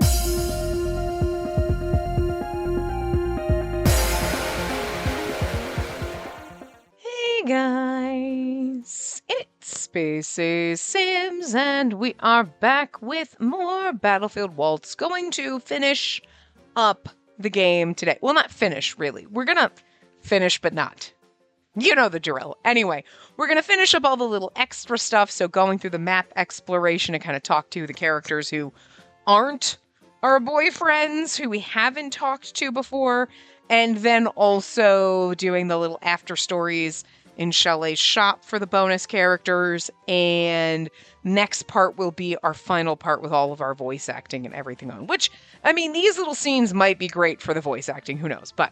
Hey guys, it's Spacey Sims, and we are back with more Battlefield Waltz, going to finish up the game today. Well, not finish, really. We're gonna finish, but not. You know the drill. Anyway, we're gonna finish up all the little extra stuff, so going through the map exploration and kind of talk to the characters who aren't our boyfriends, who we haven't talked to before, and then also doing the little after stories in Chalet's shop for the bonus characters, and next part will be our final part with all of our voice acting and everything on, which, I mean, these little scenes might be great for the voice acting, who knows, but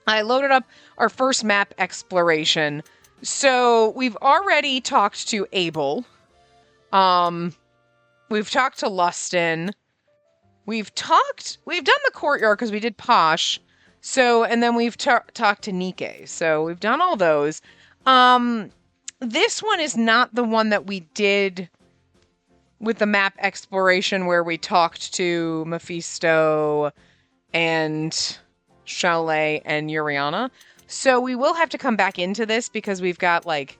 I loaded up our first map exploration. So we've already talked to Abel. We've talked to Lustin. We've done the courtyard because we did Posh. So, and then we've talked to Nike. So we've done all those. This one is not the one that we did with the map exploration where we talked to Mephisto and Chalet and Yuriana. So we will have to come back into this because we've got like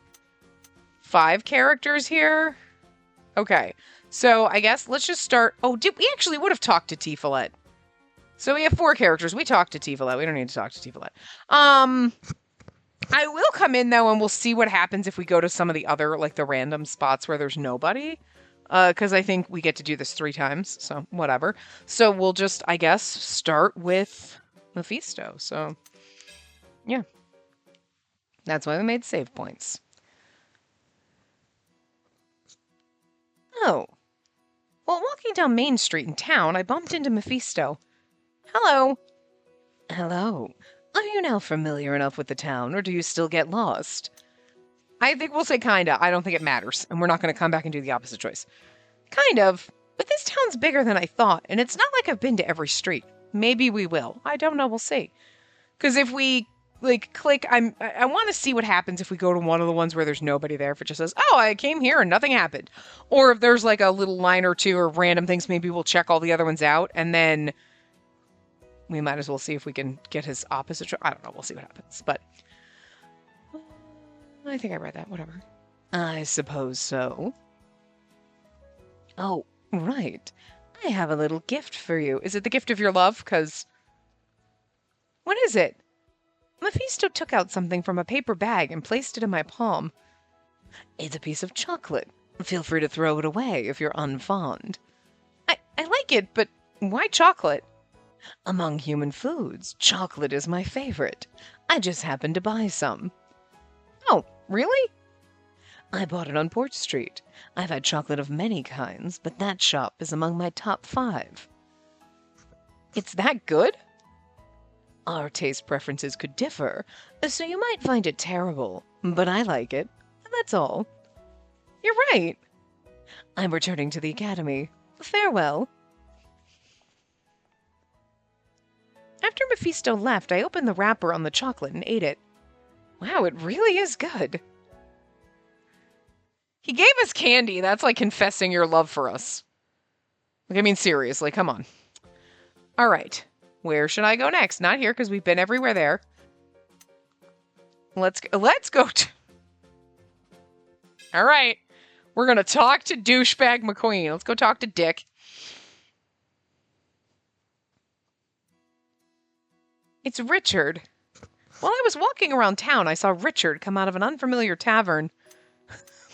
5 characters here. Okay. So I guess let's just start. Oh, we actually would have talked to Tifalet. So we have 4 characters. We talked to Tifalet. We don't need to talk to Tifalet. I will come in though and we'll see what happens if we go to some of the other, like the random spots where there's nobody. Because I think we get to do this 3 times. So whatever. So we'll just, I guess, start with Mephisto. So yeah. That's why we made save points. Oh. Well, walking down Main Street in town, I bumped into Mephisto. Hello. Hello. Are you now familiar enough with the town, or do you still get lost? I think we'll say kinda. I don't think it matters, and we're not going to come back and do the opposite choice. Kind of. But this town's bigger than I thought, and it's not like I've been to every street. Maybe we will. I don't know. We'll see. Because if we click, I want to see what happens if we go to one of the ones where there's nobody there. If it just says, "Oh, I came here and nothing happened," or if there's like a little line or 2 or random things, maybe we'll check all the other ones out, and then we might as well see if we can get his opposite. I don't know. We'll see what happens. But I think I read that. Whatever. I suppose so. Oh, right. I have a little gift for you. Is it the gift of your love? Because what is it? Mephisto took out something from a paper bag and placed it in my palm. It's a piece of chocolate. Feel free to throw it away if you're unfond. I like it, but why chocolate? Among human foods, chocolate is my favorite. I just happened to buy some. Oh, really? I bought it on Port Street. I've had chocolate of many kinds, but that shop is among my top 5. It's that good? Our taste preferences could differ, so you might find it terrible, but I like it. That's all. You're right. I'm returning to the academy. Farewell. After Mephisto left, I opened the wrapper on the chocolate and ate it. Wow, it really is good. He gave us candy. That's like confessing your love for us. Like, I mean, seriously, come on. All right. Where should I go next? Not here, because we've been everywhere there. Let's go. All right. We're going to talk to Douchebag McQueen. Let's go talk to Dick. It's Richard. While I was walking around town, I saw Richard come out of an unfamiliar tavern.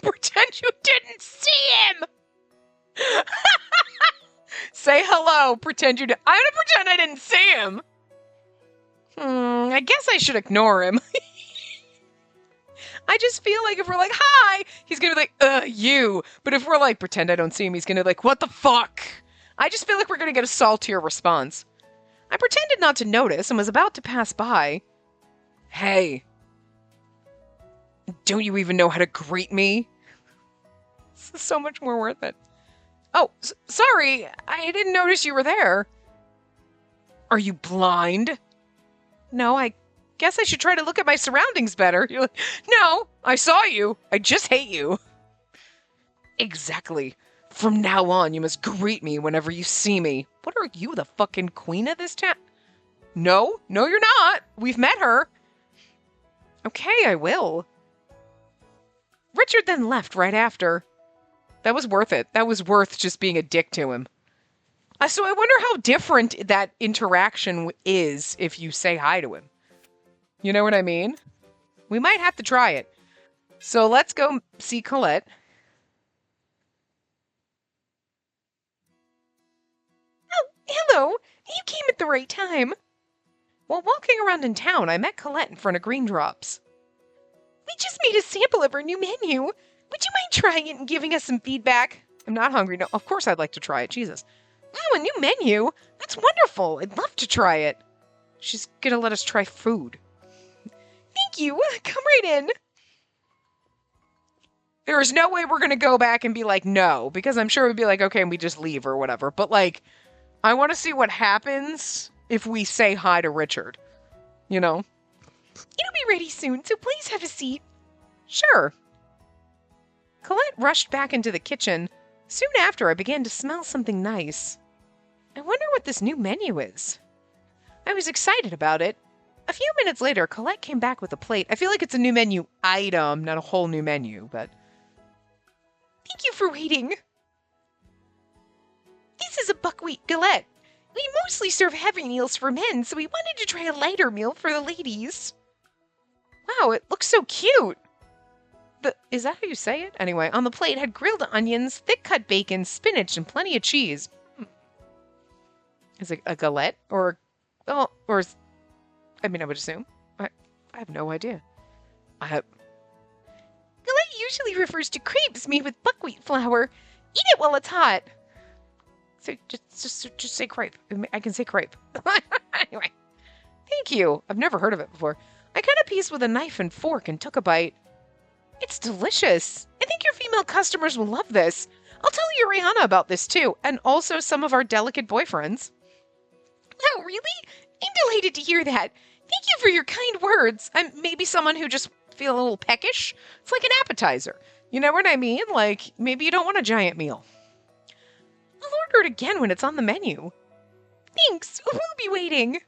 Pretend you didn't see him! Say hello. Pretend you did. I'm gonna pretend I didn't see him. I guess I should ignore him. I just feel like if we're like, hi, he's gonna be like, you. But if we're like, pretend I don't see him, he's gonna be like, what the fuck? I just feel like we're gonna get a saltier response. I pretended not to notice and was about to pass by. Hey. Don't you even know how to greet me? This is so much more worth it. Oh, sorry. I didn't notice you were there. Are you blind? No, I guess I should try to look at my surroundings better. You're like, no, I saw you. I just hate you. Exactly. From now on, you must greet me whenever you see me. What are you, the fucking queen of this town? No, you're not. We've met her. Okay, I will. Richard then left right after. That was worth it. That was worth just being a dick to him. So I wonder how different that interaction is if you say hi to him. You know what I mean? We might have to try it. So let's go see Colette. Oh, hello. You came at the right time. While walking around in town, I met Colette in front of Green Drops. We just made a sample of our new menu. Would you mind trying it and giving us some feedback? I'm not hungry. No, of course I'd like to try it. Jesus. Wow, a new menu? That's wonderful. I'd love to try it. She's gonna let us try food. Thank you. Come right in. There is no way we're gonna go back and be like, no, because I'm sure we'd be like, okay, and we just leave or whatever. But, like, I want to see what happens if we say hi to Richard. You know? It'll be ready soon, so please have a seat. Sure. Colette rushed back into the kitchen. Soon after, I began to smell something nice. I wonder what this new menu is. I was excited about it. A few minutes later, Colette came back with a plate. I feel like it's a new menu item, not a whole new menu, but... Thank you for waiting. This is a buckwheat galette. We mostly serve heavy meals for men, so we wanted to try a lighter meal for the ladies. Wow, it looks so cute. Is that how you say it? Anyway, on the plate had grilled onions, thick-cut bacon, spinach, and plenty of cheese. Is it a galette? I would assume. I have no idea. Galette usually refers to crepes made with buckwheat flour. Eat it while it's hot. So just say crepe. I can say crepe. Anyway, thank you. I've never heard of it before. I cut a piece with a knife and fork and took a bite. It's delicious. I think your female customers will love this. I'll tell Rihanna about this too, and also some of our delicate boyfriends. Oh, really? I'm delighted to hear that. Thank you for your kind words. I'm maybe someone who just feel a little peckish. It's like an appetizer. You know what I mean? Like, maybe you don't want a giant meal. I'll order it again when it's on the menu. Thanks. We'll be waiting.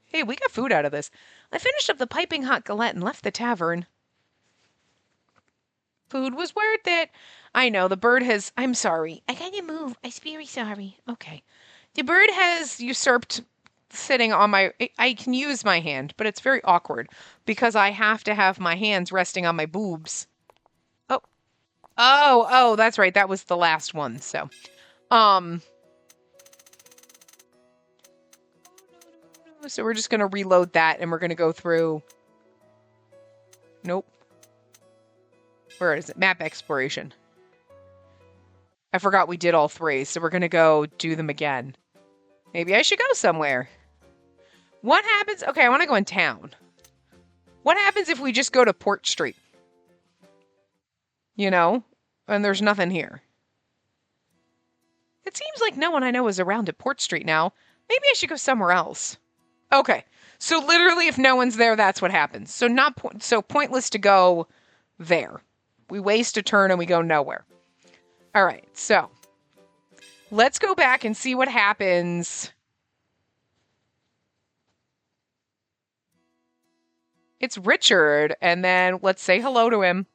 Hey, we got food out of this. I finished up the piping hot galette and left the tavern. Food was worth it. I know, the bird has... I'm sorry. I gotta move. I'm very sorry. Okay. The bird has usurped sitting on my... I can use my hand, but it's very awkward because I have to have my hands resting on my boobs. Oh, that's right. That was the last one, so... So we're just going to reload that and we're going to go through... Nope. Where is it? Map exploration. I forgot we did all three, so we're going to go do them again. Maybe I should go somewhere. What happens... Okay, I want to go in town. What happens if we just go to Port Street? You know? And there's nothing here. It seems like no one I know is around at Port Street now. Maybe I should go somewhere else. Okay, so literally if no one's there, that's what happens. So pointless to go there. We waste a turn and we go nowhere. All right, so let's go back and see what happens. It's Richard, and then let's say hello to him.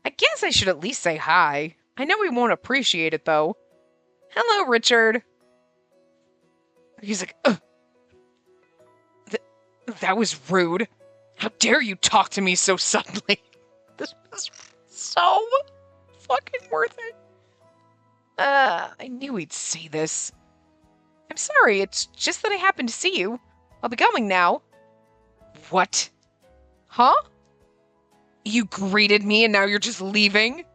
I guess I should at least say hi. I know he won't appreciate it, though. Hello, Richard. He's like, ugh. That was rude. How dare you talk to me so suddenly? This was so fucking worth it. I knew he'd say this. I'm sorry, it's just that I happened to see you. I'll be going now. What? Huh? You greeted me and now you're just leaving?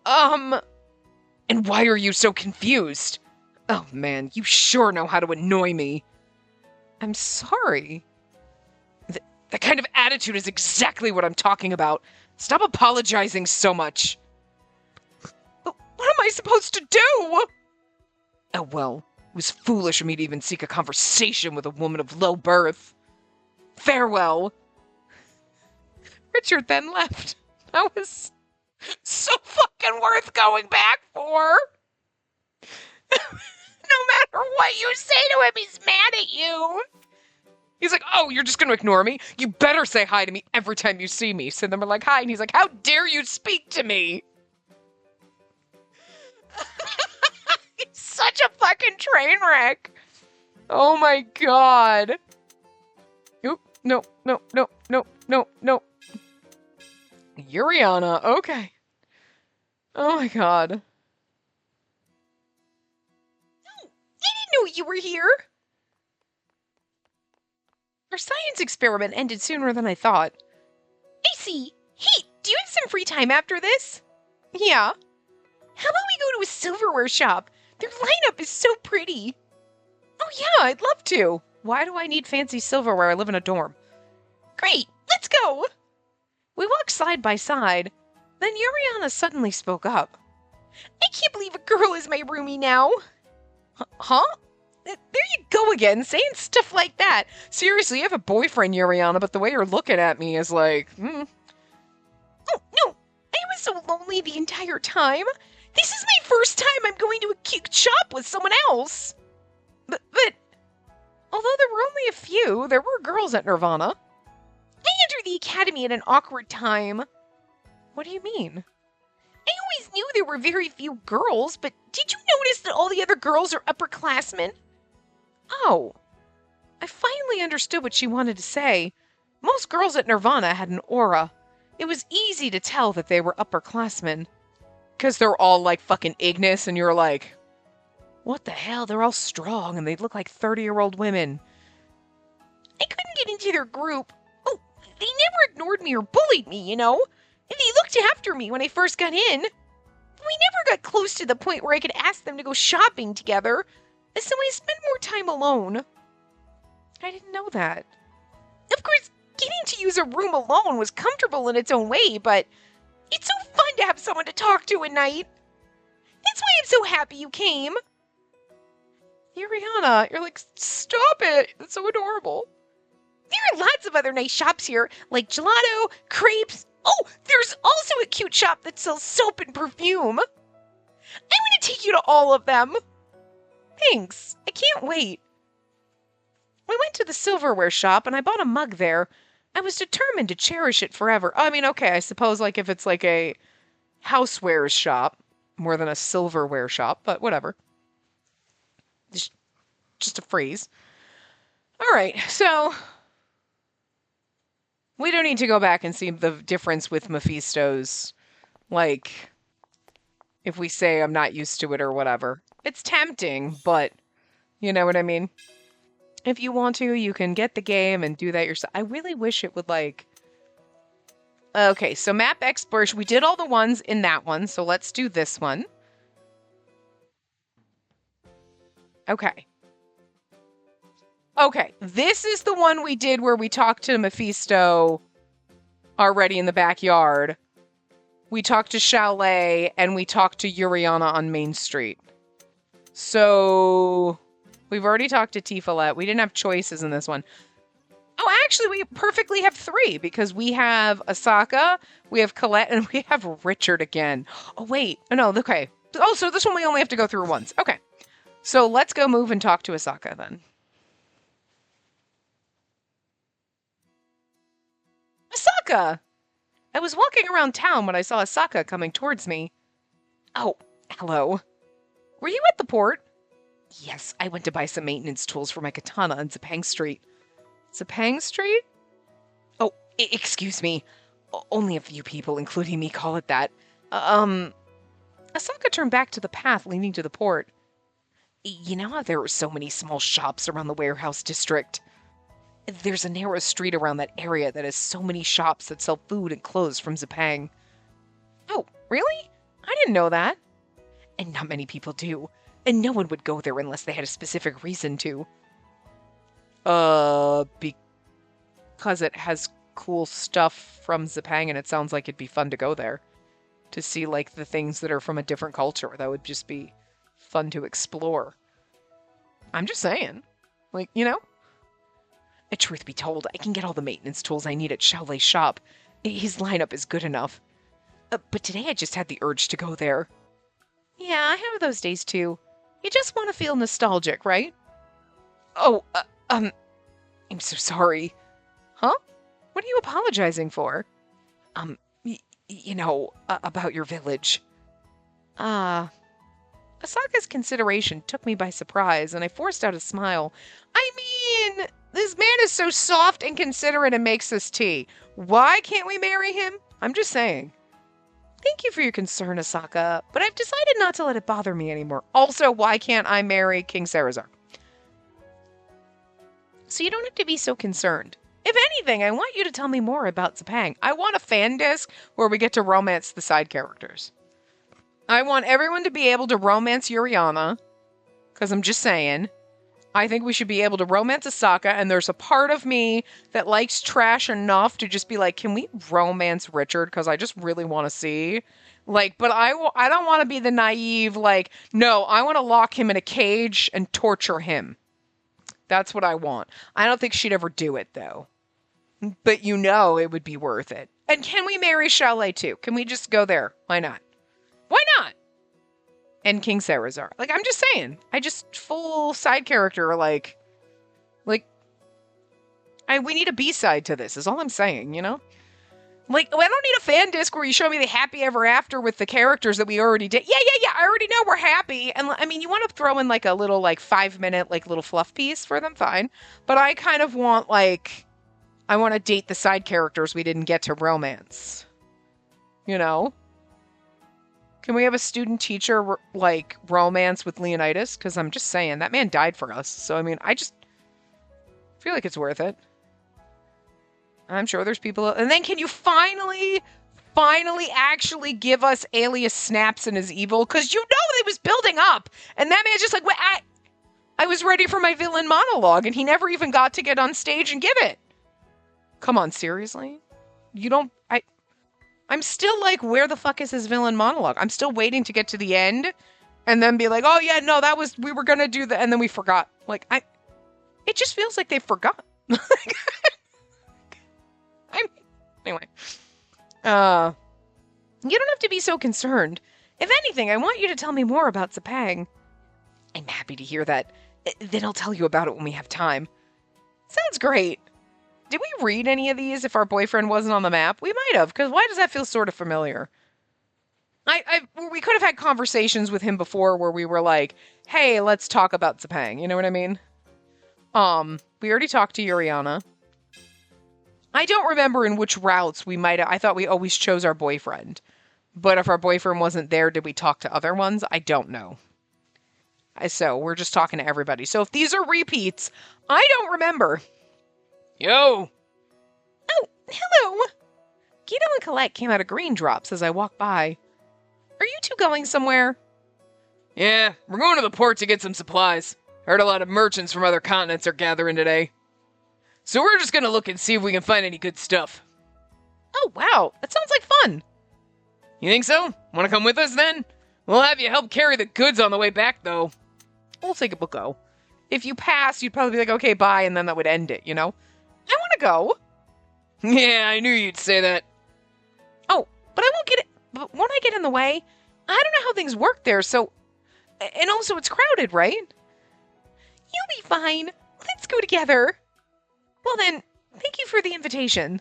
And why are you so confused? Oh man, you sure know how to annoy me. I'm sorry. That kind of attitude is exactly what I'm talking about. Stop apologizing so much. But what am I supposed to do? Oh well, it was foolish of me to even seek a conversation with a woman of low birth. Farewell. Richard then left. That was So fucking worth going back for. No matter what you say to him, he's mad at you. He's like, oh, you're just going to ignore me? You better say hi to me every time you see me. So then we're like, hi. And he's like, how dare you speak to me? He's such a fucking train wreck. Oh my god. Oop, no, no, no, no, no, no. Yuriana, okay. Oh my god. No, I didn't know you were here. Our science experiment ended sooner than I thought. I see. Hey, do you have some free time after this? Yeah. How about we go to a silverware shop? Their lineup is so pretty. Oh yeah, I'd love to. Why do I need fancy silverware? I live in a dorm. Great, let's go. We walked side by side. Then Yuriana suddenly spoke up. I can't believe a girl is my roomie now. Huh? There you go again, saying stuff like that. Seriously, you have a boyfriend, Yuriana, but the way you're looking at me is like, Oh, no, I was so lonely the entire time. This is my first time I'm going to a cute shop with someone else. But although there were only a few, there were girls at Nirvana. I entered the academy at an awkward time. What do you mean? I always knew there were very few girls, but did you notice that all the other girls are upperclassmen? Oh, I finally understood what she wanted to say. Most girls at Nirvana had an aura. It was easy to tell that they were upperclassmen. Because they're all like fucking Ignis, and you're like, what the hell? They're all strong, and they look like 30-year-old women. I couldn't get into their group. Oh, they never ignored me or bullied me, you know? And they looked after me when I first got in. We never got close to the point where I could ask them to go shopping together, so I spent more time alone. I didn't know that. Of course, getting to use a room alone was comfortable in its own way, but it's so fun to have someone to talk to at night. That's why I'm so happy you came. Yuriana, you're like, stop it. It's so adorable. There are lots of other nice shops here, like gelato, crepes. Oh, there's also a cute shop that sells soap and perfume. I want to take you to all of them. Thanks. I can't wait. We went to the silverware shop and I bought a mug there. I was determined to cherish it forever. I mean, okay, I suppose like if it's like a housewares shop more than a silverware shop, but whatever. Just a phrase. All right, so we don't need to go back and see the difference with Mephisto's, like, if we say I'm not used to it or whatever. It's tempting, but you know what I mean? If you want to, you can get the game and do that yourself. I really wish it would, like... Okay, so map exploration. We did all the ones in that one, so let's do this one. Okay. Okay, this is the one we did where we talked to Mephisto already in the backyard. We talked to Chalet, and we talked to Yuriana on Main Street. So... we've already talked to Tiferet. We didn't have choices in this one. Oh, actually, we perfectly have 3, because we have Asaka, we have Colette, and we have Richard again. Oh, wait. Oh, no, okay. Oh, so this one we only have to go through once. Okay. So let's go move and talk to Asaka, then. Asaka! I was walking around town when I saw Asaka coming towards me. Oh, hello. Were you at the port? Yes, I went to buy some maintenance tools for my katana on Zapang Street. Zapang Street? Oh, excuse me. Only a few people, including me, call it that. Asaka turned back to the path leading to the port. You know how there are so many small shops around the warehouse district? There's a narrow street around that area that has so many shops that sell food and clothes from Zapang. Oh, really? I didn't know that. And not many people do. And no one would go there unless they had a specific reason to. Because it has cool stuff from Zapang and it sounds like it'd be fun to go there. To see, like, the things that are from a different culture. That would just be fun to explore. I'm just saying. Like, you know? And truth be told, I can get all the maintenance tools I need at Chalet's shop. His lineup is good enough. But today I just had the urge to go there. Yeah, I have those days too. You just want to feel nostalgic, right? Oh, I'm so sorry. Huh? What are you apologizing for? Um, about your village. Ah. Asaka's consideration took me by surprise, and I forced out a smile. I mean, this man is so soft and considerate and makes us tea. Why can't we marry him? I'm just saying. Thank you for your concern, Asaka, but I've decided not to let it bother me anymore. Also, why can't I marry King Sarazar? So you don't have to be so concerned. If anything, I want you to tell me more about Zepang. I want a fan disc where we get to romance the side characters. I want everyone to be able to romance Yuriana, because I'm just saying. I think we should be able to romance Asaka, and there's a part of me that likes trash enough to just be like, can we romance Richard? Because I just really want to see. Like, but I don't want to be the naive, like, no, I want to lock him in a cage and torture him. That's what I want. I don't think she'd ever do it, though. But it would be worth it. And can we marry Chalet, too? Can we just go there? Why not? Why not? And King Sarazar. Like, I'm just saying. I just full side character, we need a B-side to this, is all I'm saying, you know? Like, I don't need a fan disc where you show me the happy ever after with the characters that we already did. Yeah, I already know we're happy. And, I mean, you want to throw in, like, a little, 5-minute, little fluff piece for them, fine. But I kind of want, I want to date the side characters we didn't get to romance. You know? Can we have a student-teacher, romance with Leonidas? Because I'm just saying, that man died for us. So, I mean, I just feel like it's worth it. I'm sure there's people... And then can you finally actually give us Alias Snaps and his evil? Because it was building up. And that man's just like, wait, I was ready for my villain monologue, and he never even got to get on stage and give it. Come on, seriously? I'm still like, where the fuck is his villain monologue? I'm still waiting to get to the end and then be like, oh yeah, no, we were going to do that. And then we forgot. It just feels like they forgot. Anyway. You don't have to be so concerned. If anything, I want you to tell me more about Zepang. I'm happy to hear that. Then I'll tell you about it when we have time. Sounds great. Did we read any of these if our boyfriend wasn't on the map? We might have, because why does that feel sort of familiar? We could have had conversations with him before where we were like, hey, let's talk about Zepang. You know what I mean? We already talked to Yuriana. I don't remember in which routes we might have... I thought we always chose our boyfriend. But if our boyfriend wasn't there, did we talk to other ones? I don't know. So, we're just talking to everybody. So, if these are repeats, I don't remember. Yo! Oh, hello! Guido and Colette came out of Green Drops as I walked by. Are you two going somewhere? Yeah, we're going to the port to get some supplies. Heard a lot of merchants from other continents are gathering today. So we're just gonna look and see if we can find any good stuff. Oh, wow. That sounds like fun. You think so? Want to come with us, then? We'll have you help carry the goods on the way back, though. We'll take it, we'll go. If you pass, you'd probably be like, okay, bye, and then that would end it, you know? I want to go. Yeah, I knew you'd say that. Oh, but I won't get it. But won't I get in the way? I don't know how things work there, so... And also, it's crowded, right? You'll be fine. Let's go together. Well then, thank you for the invitation.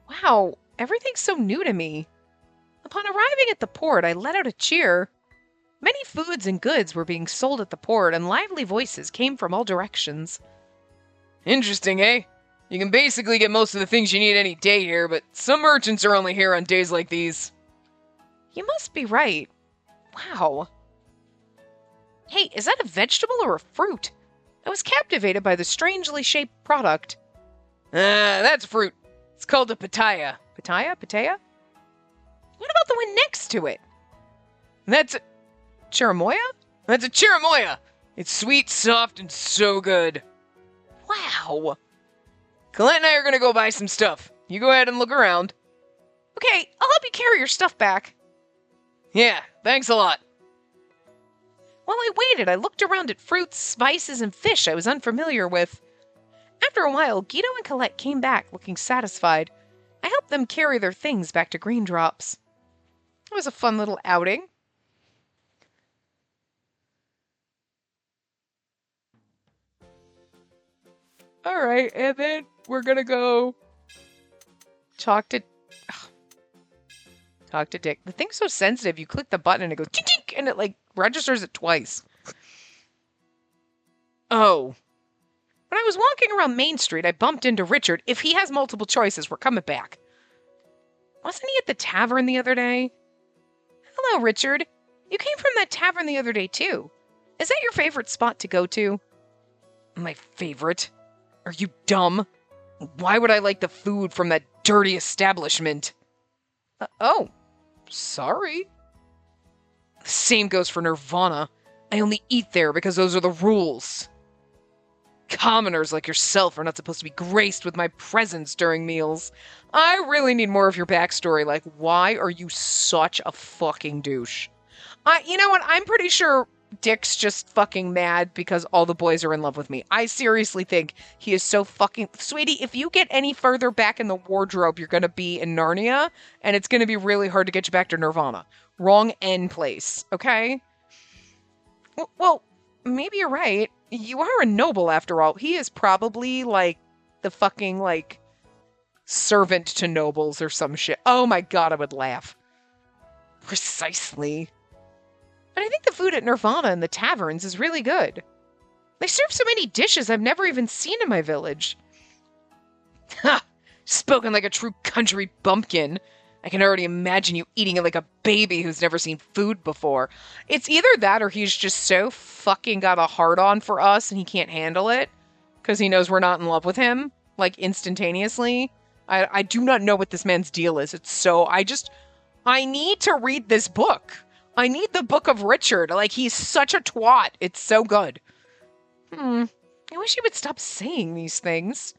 Wow, everything's so new to me. Upon arriving at the port, I let out a cheer. Many foods and goods were being sold at the port, and lively voices came from all directions. Interesting, eh? You can basically get most of the things you need any day here, but some merchants are only here on days like these. You must be right. Wow. Hey, is that a vegetable or a fruit? I was captivated by the strangely shaped product. That's fruit. It's called a pitaya. Pitaya? Pitaya? What about the one next to it? That's a... Chirimoya? That's a chirimoya! It's sweet, soft, and so good. Wow. Colette and I are gonna go buy some stuff. You go ahead and look around. Okay, I'll help you carry your stuff back. Yeah, thanks a lot. While I waited, I looked around at fruits, spices, and fish I was unfamiliar with. After a while, Guido and Colette came back looking satisfied. I helped them carry their things back to Green Drops. It was a fun little outing. All right, and then we're gonna go talk to Dick. The thing's so sensitive. You click the button and it goes tink, tink, and it like registers it twice. Oh. When I was walking around Main Street, I bumped into Richard. If he has multiple choices, we're coming back. Wasn't he at the tavern the other day? Hello, Richard. You came from that tavern the other day, too. Is that your favorite spot to go to? My favorite? Are you dumb? Why would I like the food from that dirty establishment? Oh, sorry. The same goes for Nirvana. I only eat there because those are the rules. Commoners like yourself are not supposed to be graced with my presence during meals. I really need more of your backstory. Like, why are you such a fucking douche? You know what? I'm pretty sure Dick's just fucking mad because all the boys are in love with me. I seriously think he is so fucking... Sweetie, if you get any further back in the wardrobe, you're going to be in Narnia, and it's going to be really hard to get you back to Nirvana. Wrong end place, okay? Well, maybe you're right. You are a noble, after all. He is probably, like, the fucking, like, servant to nobles or some shit. Oh my god, I would laugh. Precisely. But I think the food at Nirvana and the taverns is really good. They serve so many dishes I've never even seen in my village. Ha! Spoken like a true country bumpkin. I can already imagine you eating it like a baby who's never seen food before. It's either that or he's just so fucking got a hard-on for us and he can't handle it because he knows we're not in love with him, like, instantaneously. I do not know what this man's deal is. It's so... I need to read this book. I need the Book of Richard. Like, he's such a twat. It's so good. I wish he would stop saying these things.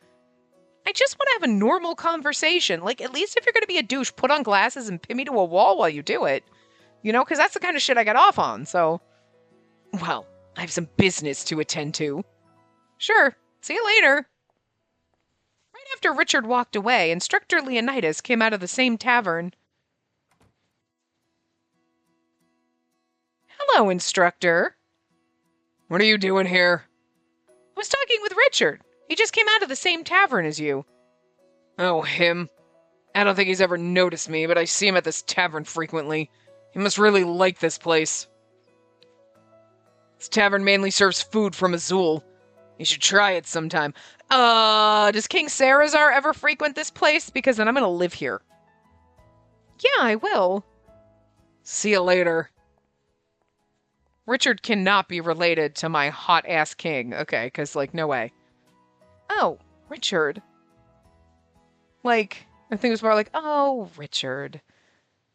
I just want to have a normal conversation. Like, at least if you're going to be a douche, put on glasses and pin me to a wall while you do it. You know, because that's the kind of shit I get off on, so... Well, I have some business to attend to. Sure. See you later. Right after Richard walked away, Instructor Leonidas came out of the same tavern. Hello, Instructor. What are you doing here? I was talking with Richard. He just came out of the same tavern as you. Oh, him. I don't think he's ever noticed me, but I see him at this tavern frequently. He must really like this place. This tavern mainly serves food from Azul. You should try it sometime. Does King Sarazar ever frequent this place? Because then I'm gonna live here. Yeah, I will. See you later. Richard cannot be related to my hot-ass king. Okay, because, like, no way. Oh, Richard. Like, I think it was more like, oh, Richard.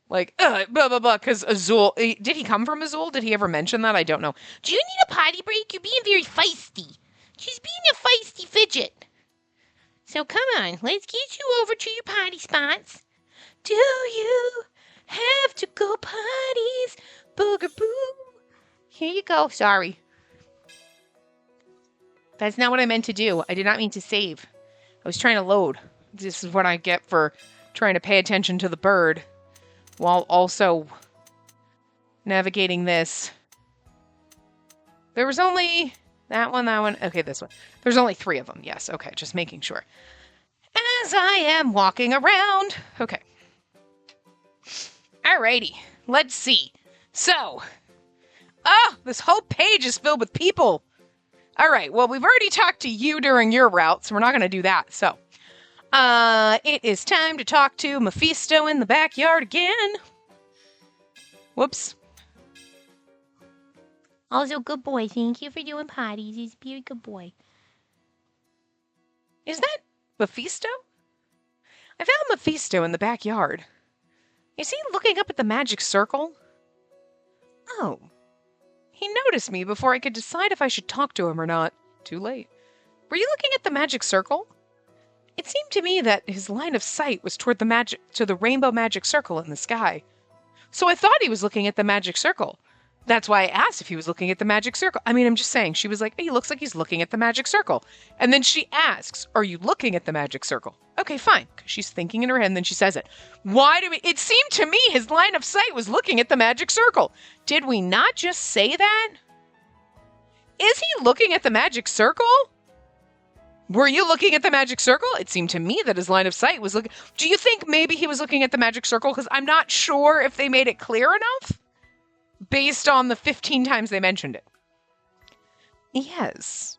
Like, blah, blah, blah, because Azul... Did he come from Azul? Did he ever mention that? I don't know. Do you need a potty break? You're being very feisty. She's being a feisty fidget. So come on, let's get you over to your potty spots. Do you have to go potties? Boogaboo. Here you go. Sorry. That's not what I meant to do. I did not mean to save. I was trying to load. This is what I get for trying to pay attention to the bird while also navigating this. There was only that one. Okay, this one. There's only 3 of them. Yes, okay, just making sure. As I am walking around. Okay. Alrighty, let's see. So, this whole page is filled with people. All right, well, we've already talked to you during your route, so we're not going to do that. So, it is time to talk to Mephisto in the backyard again. Whoops. Also, good boy. Thank you for doing potties. He's a very good boy. Is that Mephisto? I found Mephisto in the backyard. Is he looking up at the magic circle? Oh. He noticed me before I could decide if I should talk to him or not. Too late. Were you looking at the magic circle? It seemed to me that his line of sight was toward the rainbow magic circle in the sky. So I thought he was looking at the magic circle. That's why I asked if he was looking at the magic circle. I mean, I'm just saying, she was like, he looks like he's looking at the magic circle. And then she asks, are you looking at the magic circle? Okay, fine. 'Cause she's thinking in her head, and then she says it. Why do we, it seemed to me his line of sight was looking at the magic circle. Did we not just say that? Is he looking at the magic circle? Were you looking at the magic circle? It seemed to me that his line of sight was looking. Do you think maybe he was looking at the magic circle? Because I'm not sure if they made it clear enough based on the 15 times they mentioned it. Yes.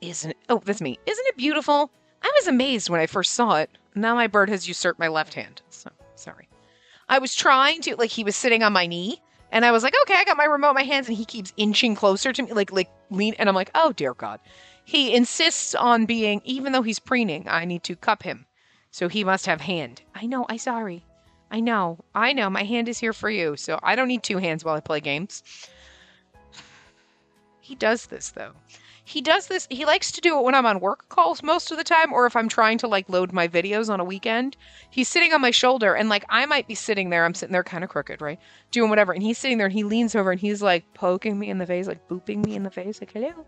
Isn't it? Oh, that's me. Isn't it beautiful? I was amazed when I first saw it. Now my bird has usurped my left hand. So, sorry. I was trying to, like, he was sitting on my knee, and I was like, okay, I got my remote in my hands, and he keeps inching closer to me, like lean, and I'm like, oh, dear God. He insists on being, even though he's preening, I need to cup him. So he must have hand. I know, sorry. I know, my hand is here for you, so I don't need two hands while I play games. He does this, though. He does this, he likes to do it when I'm on work calls most of the time, or if I'm trying to, like, load my videos on a weekend. He's sitting on my shoulder, and, like, I might be sitting there, I'm sitting there kind of crooked, right? Doing whatever, and he's sitting there, and he leans over, and he's, like, poking me in the face, like, booping me in the face, like, hello,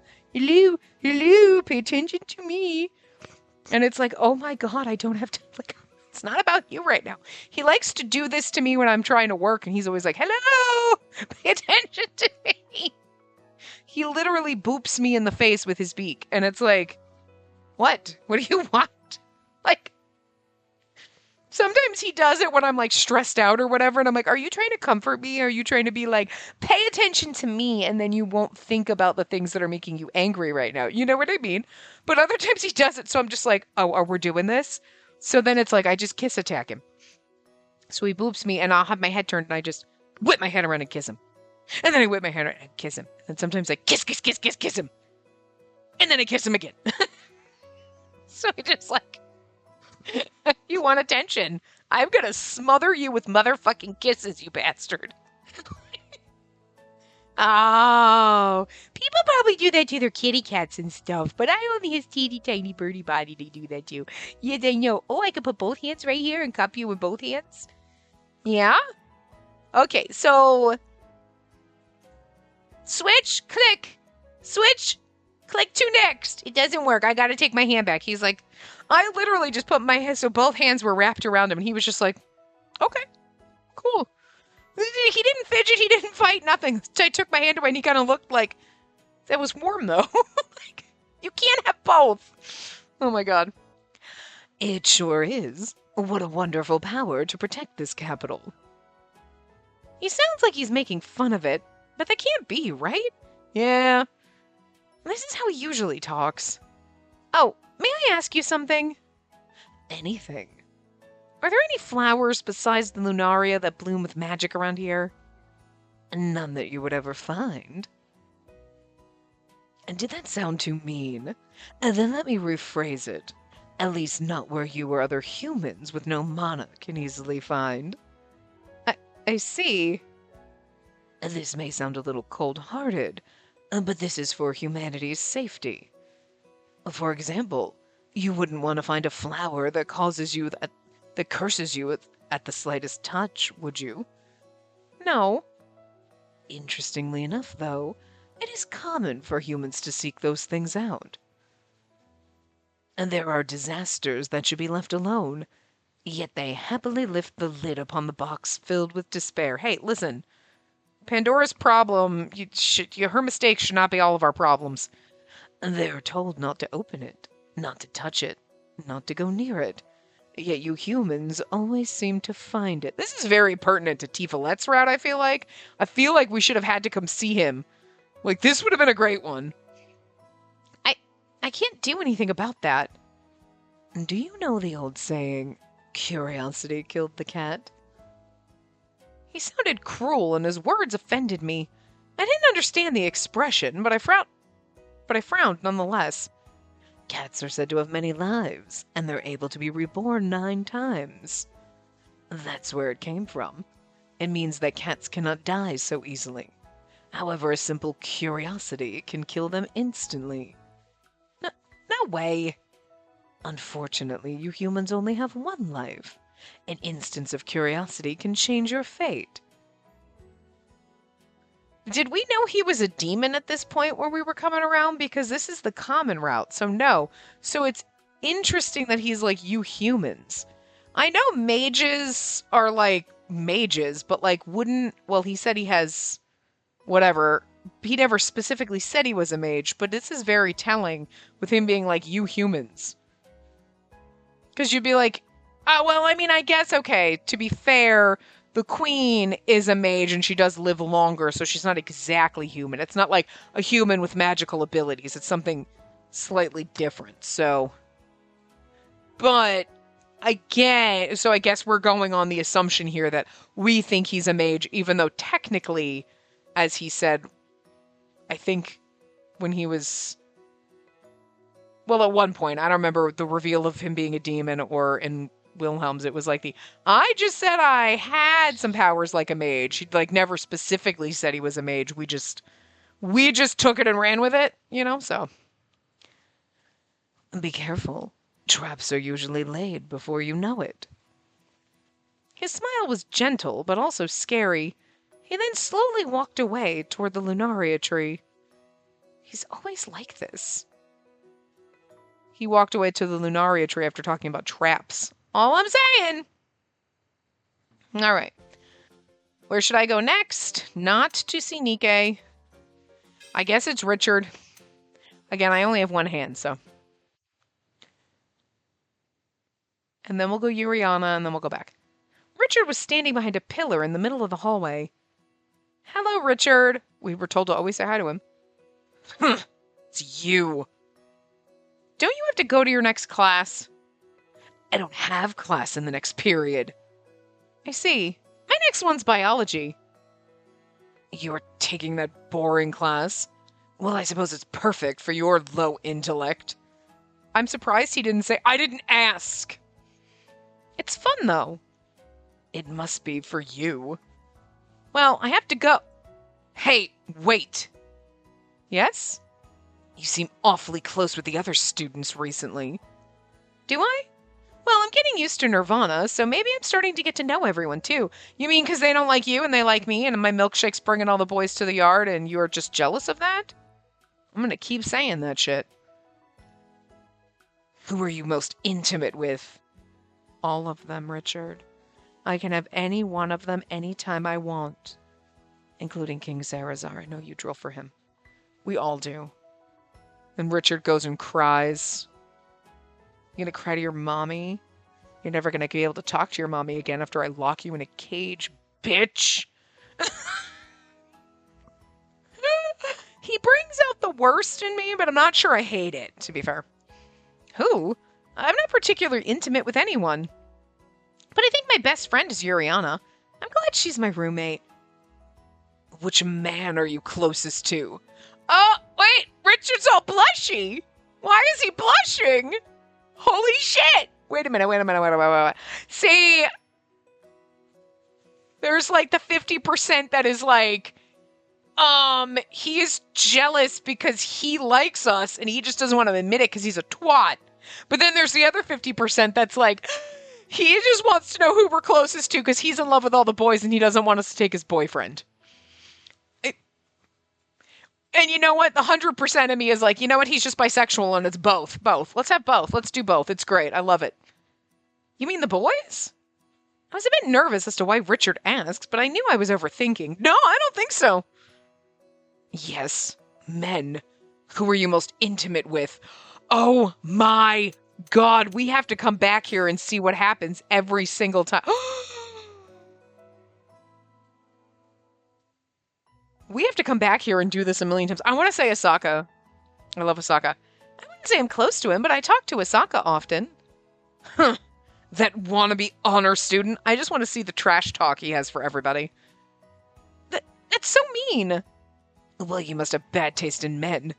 pay attention to me. And it's like, oh my God, I don't have to, like, it's not about you right now. He likes to do this to me when I'm trying to work, and he's always like, hello, pay attention to me. He literally boops me in the face with his beak, and it's like, what? What do you want? Like, sometimes he does it when I'm, like, stressed out or whatever, and I'm like, are you trying to comfort me? Or are you trying to be like, pay attention to me, and then you won't think about the things that are making you angry right now? You know what I mean? But other times he does it, so I'm just like, oh, we're doing this? So then it's like, I just kiss attack him. So he boops me, and I'll have my head turned, and I just whip my head around and kiss him. And then I whip my hand around and kiss him. And sometimes I kiss him. And then I kiss him again. So I just like, you want attention? I'm gonna smother you with motherfucking kisses, you bastard. Oh, people probably do that to their kitty cats and stuff, but I only his teeny tiny birdie body to do that to. Yes, I know. Oh, I could put both hands right here and cup you with both hands. Yeah? Okay, so switch, click to next. It doesn't work. I gotta take my hand back. He's like, I literally just put my hand, so both hands were wrapped around him, and he was just like, okay, cool. He didn't fidget, he didn't fight, nothing. So I took my hand away, and he kind of looked like, that was warm, though. Like, you can't have both. Oh my God. It sure is. What a wonderful power to protect this capital. He sounds like he's making fun of it, but that can't be, right? Yeah. This is how he usually talks. Oh, may I ask you something? Anything. Are there any flowers besides the lunaria that bloom with magic around here? None that you would ever find. And did that sound too mean? Then let me rephrase it. At least not where you or other humans with no mana can easily find. I see. This may sound a little cold-hearted, but this is for humanity's safety. For example, you wouldn't want to find a flower that curses you at the slightest touch, would you? No. Interestingly enough, though, it is common for humans to seek those things out. And there are disasters that should be left alone, yet they happily lift the lid upon the box filled with despair. Hey, listen. Pandora's problem, her mistake should not be all of our problems. They're told not to open it, not to touch it, not to go near it. Yet you humans always seem to find it. This is very pertinent to Tifalet's route, I feel like. I feel like we should have had to come see him. Like, this would have been a great one. I can't do anything about that. Do you know the old saying, curiosity killed the cat? He sounded cruel, and his words offended me. I didn't understand the expression, but I frowned nonetheless. Cats are said to have many lives, and they're able to be reborn 9 times. That's where it came from. It means that cats cannot die so easily. However, a simple curiosity can kill them instantly. No way. Unfortunately, you humans only have 1 life. An instance of curiosity can change your fate. Did we know he was a demon at this point where we were coming around? Because this is the common route, so no. So it's interesting that he's like, you humans. I know mages are like mages, but like well, he said he has whatever. He never specifically said he was a mage, but this is very telling with him being like, you humans. Because you'd be like, oh, well, I mean, I guess, okay, to be fair, the queen is a mage and she does live longer, so she's not exactly human. It's not like a human with magical abilities. It's something slightly different, so. But, again, so I guess we're going on the assumption here that we think he's a mage, even though technically, as he said, I think when he was, well, at one point, I don't remember the reveal of him being a demon, or in Wilhelm's, it was like I just said I had some powers like a mage. He like never specifically said he was a mage. We just took it and ran with it, so. Be careful. Traps are usually laid before you know it. His smile was gentle, but also scary. He then slowly walked away toward the lunaria tree. He's always like this. He walked away to the lunaria tree after talking about traps. All I'm saying. All right. Where should I go next? Not to see Nikke. I guess it's Richard. Again, I only have one hand, so. And then we'll go Yuriana, and then we'll go back. Richard was standing behind a pillar in the middle of the hallway. Hello, Richard. We were told to always say hi to him. It's you. Don't you have to go to your next class? I don't have class in the next period. I see. My next one's biology. You're taking that boring class? Well, I suppose it's perfect for your low intellect. I'm surprised he didn't say, I didn't ask. It's fun, though. It must be for you. Well, I have to go. Hey, wait. Yes? You seem awfully close with the other students recently. Do I? Well, I'm getting used to Nirvana, so maybe I'm starting to get to know everyone, too. You mean because they don't like you and they like me, and my milkshake's bringing all the boys to the yard, and you're just jealous of that? I'm gonna keep saying that shit. Who are you most intimate with? All of them, Richard. I can have any one of them anytime I want. Including King Zarazar. I know you drill for him. We all do. And Richard goes and cries. You gonna cry to your mommy? You're never gonna be able to talk to your mommy again after I lock you in a cage, bitch! He brings out the worst in me, but I'm not sure I hate it, to be fair. Who? I'm not particularly intimate with anyone. But I think my best friend is Yuriana. I'm glad she's my roommate. Which man are you closest to? Oh, wait! Richard's all blushy! Why is he blushing? Holy shit! Wait a minute. See, there's like the 50% that is like, he is jealous because he likes us and he just doesn't want to admit it because he's a twat. But then there's the other 50% that's like, he just wants to know who we're closest to because he's in love with all the boys and he doesn't want us to take his boyfriend. And you know what? The 100% of me is like, you know what? He's just bisexual and it's both. Both. Let's have both. Let's do both. It's great. I love it. You mean the boys? I was a bit nervous as to why Richard asked, but I knew I was overthinking. No, I don't think so. Yes, men. Who are you most intimate with? Oh my God, we have to come back here and see what happens every single time. We have to come back here and do this a million times. I want to say Asaka. I love Asaka. I wouldn't say I'm close to him, but I talk to Asaka often. Huh. That wannabe honor student. I just want to see the trash talk he has for everybody. That's so mean. Well, you must have bad taste in men.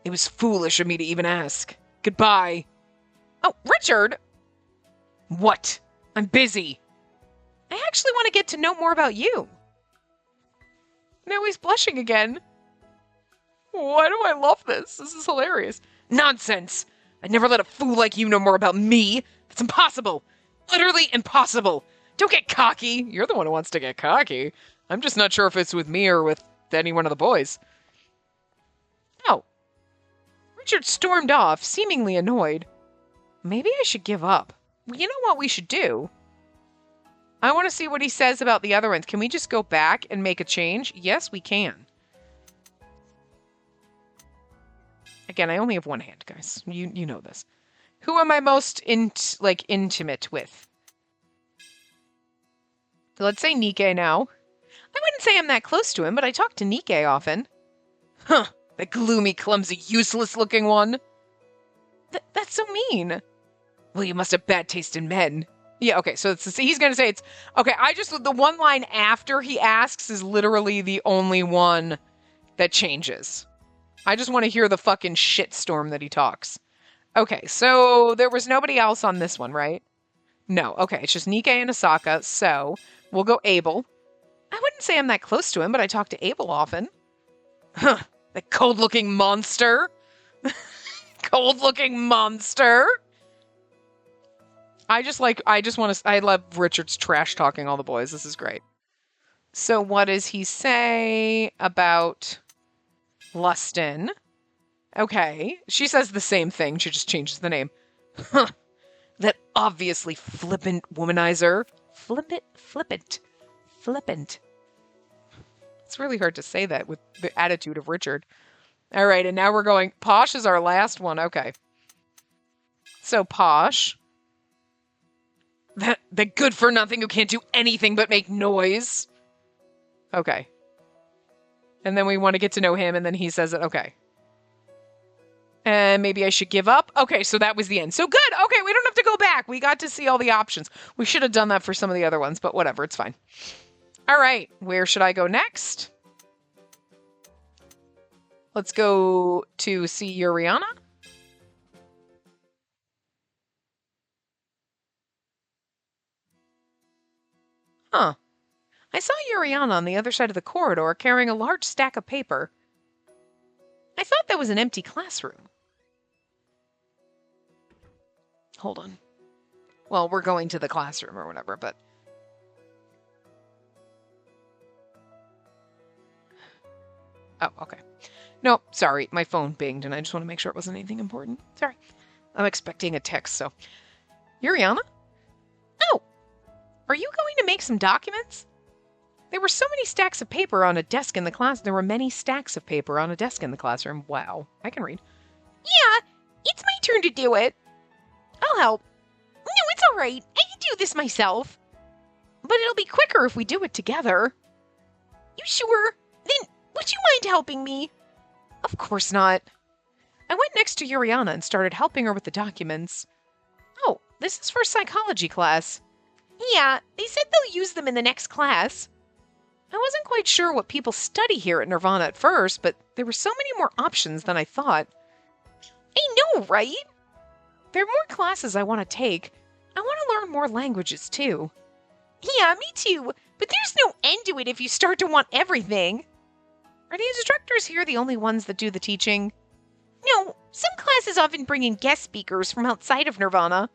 It was foolish of me to even ask. Goodbye. Oh, Richard! What? I'm busy. I actually want to get to know more about you. Now he's blushing again. Why do I love this? This is hilarious. Nonsense! I'd never let a fool like you know more about me. That's impossible. Utterly impossible. Don't get cocky. You're the one who wants to get cocky. I'm just not sure if it's with me or with any one of the boys. Oh. Richard stormed off, seemingly annoyed. Maybe I should give up. You know what we should do? I want to see what he says about the other ones. Can we just go back and make a change? Yes, we can. Again, I only have one hand, guys. You know this. Who am I most intimate with? Let's say Nikke now. I wouldn't say I'm that close to him, but I talk to Nikke often. Huh, the gloomy, clumsy, useless-looking one. That's so mean. Well, you must have bad taste in men. Yeah, okay, so he's going to say it's... Okay, the one line after he asks is literally the only one that changes. I just want to hear the fucking shitstorm that he talks. Okay, so there was nobody else on this one, right? No, okay, it's just Nikke and Asaka, so we'll go Abel. I wouldn't say I'm that close to him, but I talk to Abel often. Huh, the cold-looking monster. Cold-looking monster. I love Richard's trash talking all the boys. This is great. So what does he say about Lustin? Okay. She says the same thing. She just changes the name. Huh. That obviously flippant womanizer. Flippant. It's really hard to say that with the attitude of Richard. All right, and now we're going... Posh is our last one. Okay. So Posh... That good-for-nothing who can't do anything but make noise. Okay. And then we want to get to know him, and then he says it. Okay. And maybe I should give up. Okay, so that was the end. So good. Okay, we don't have to go back. We got to see all the options. We should have done that for some of the other ones, but whatever. It's fine. All right. Where should I go next? Let's go to see Yuriana. Huh. I saw Yuriana on the other side of the corridor carrying a large stack of paper. I thought that was an empty classroom. Hold on. Well, we're going to the classroom or whatever, but... Oh, okay. No, sorry. My phone binged, and I just want to make sure it wasn't anything important. Sorry. I'm expecting a text, so... Yuriana? Oh! Are you going to make some documents? There were so many stacks of paper on a desk in the class. There were many stacks of paper on a desk in the classroom. Wow. I can read. Yeah, it's my turn to do it. I'll help. No, it's all right. I can do this myself. But it'll be quicker if we do it together. You sure? Then would you mind helping me? Of course not. I went next to Yuriana and started helping her with the documents. Oh, this is for psychology class. Yeah, they said they'll use them in the next class. I wasn't quite sure what people study here at Nirvana at first, but there were so many more options than I thought. I know, right? There are more classes I want to take. I want to learn more languages, too. Yeah, me too. But there's no end to it if you start to want everything. Are the instructors here the only ones that do the teaching? No, some classes often bring in guest speakers from outside of Nirvana.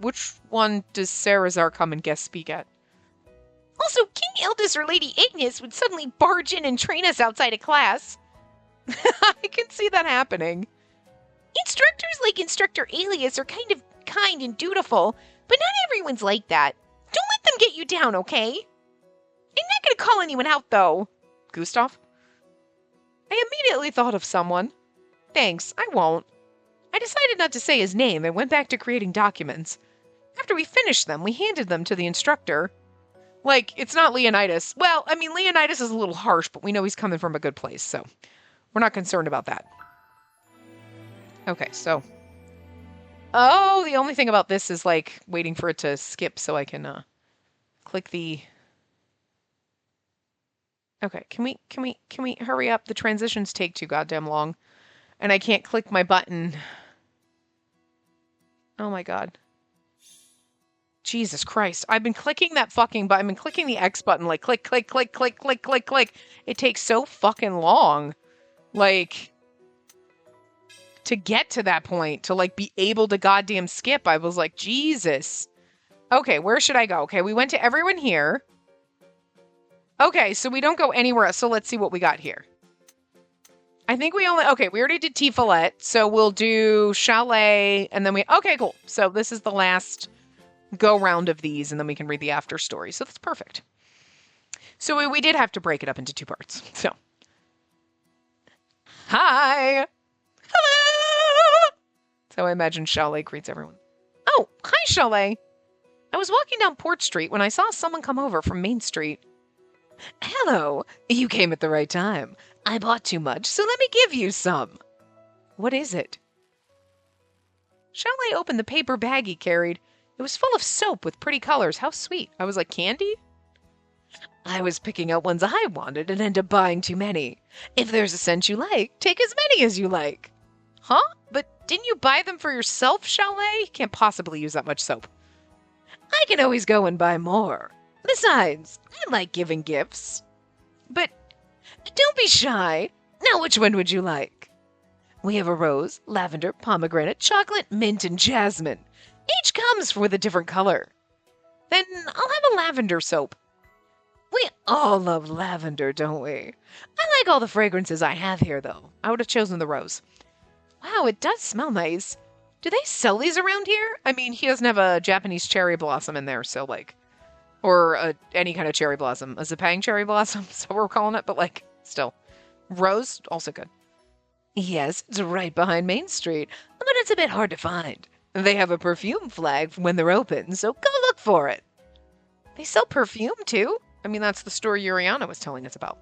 Which one does Sarazar come and guest speak at? Also, King Ildis or Lady Ignis would suddenly barge in and train us outside of class. I can see that happening. Instructors like Instructor Alias are kind and dutiful, but not everyone's like that. Don't let them get you down, okay? I'm not going to call anyone out, though. Gustav? I immediately thought of someone. Thanks, I won't. I decided not to say his name and went back to creating documents. After we finished them, we handed them to the instructor. Like, it's not Leonidas. Well, I mean, Leonidas is a little harsh, but we know he's coming from a good place, so we're not concerned about that. Okay, so... Oh, the only thing about this is, like, waiting for it to skip so I can, click the... Okay, can we hurry up? The transitions take too goddamn long. And I can't click my button. Oh my god. Jesus Christ. I've been clicking that fucking button. I've been clicking the X button, like, click, click, click, click, click, click, click. It takes so fucking long. Like, to get to that point, to, like, be able to goddamn skip, I was like, Jesus. Okay, where should I go? Okay, we went to everyone here. Okay, so we don't go anywhere else. So let's see what we got here. I think we already did Tifalet, so we'll do Chalet, and then okay, cool. So this is the last go round of these, and then we can read the after story. So that's perfect. So we did have to break it up into 2 parts. So, hi! Hello! So I imagine Chalet greets everyone. Oh, hi, Chalet! I was walking down Port Street when I saw someone come over from Main Street. Hello, you came at the right time. I bought too much, so let me give you some. What is it? Chalet opened the paper bag he carried. It was full of soap with pretty colors. How sweet. I was like, candy? I was picking out ones I wanted and ended up buying too many. If there's a scent you like, take as many as you like. Huh? But didn't you buy them for yourself, Chalet? Can't possibly use that much soap. I can always go and buy more. Besides, I like giving gifts. But don't be shy. Now, which one would you like? We have a rose, lavender, pomegranate, chocolate, mint, and jasmine. Each comes with a different color. Then I'll have a lavender soap. We all love lavender, don't we? I like all the fragrances I have here, though. I would have chosen the rose. Wow, it does smell nice. Do they sell these around here? I mean, he doesn't have a Japanese cherry blossom in there, so like... Or any kind of cherry blossom. A Zepang cherry blossom, so we're calling it, but like, still. Rose, also good. Yes, it's right behind Main Street, but it's a bit hard to find. They have a perfume flag when they're open, so go look for it. They sell perfume, too? I mean, that's the store Yuriana was telling us about.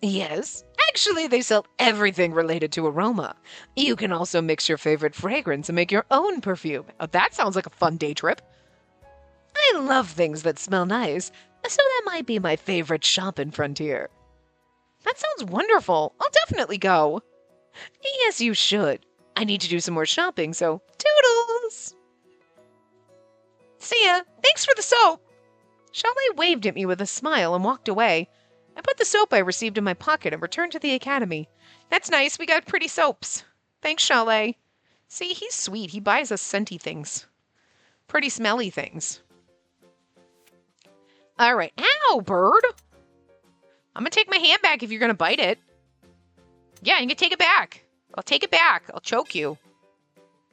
Yes, actually, they sell everything related to aroma. You can also mix your favorite fragrance and make your own perfume. Oh, that sounds like a fun day trip. I love things that smell nice, so that might be my favorite shop in Frontier. That sounds wonderful. I'll definitely go. Yes, you should. I need to do some more shopping, so toodles! See ya. Thanks for the soap. Chalet waved at me with a smile and walked away. I put the soap I received in my pocket and returned to the academy. That's nice. We got pretty soaps. Thanks, Chalet. See, he's sweet. He buys us scenty things. Pretty smelly things. All right. Ow, bird. I'm going to take my hand back if you're going to bite it. Yeah, you can take it back. I'll take it back. I'll choke you.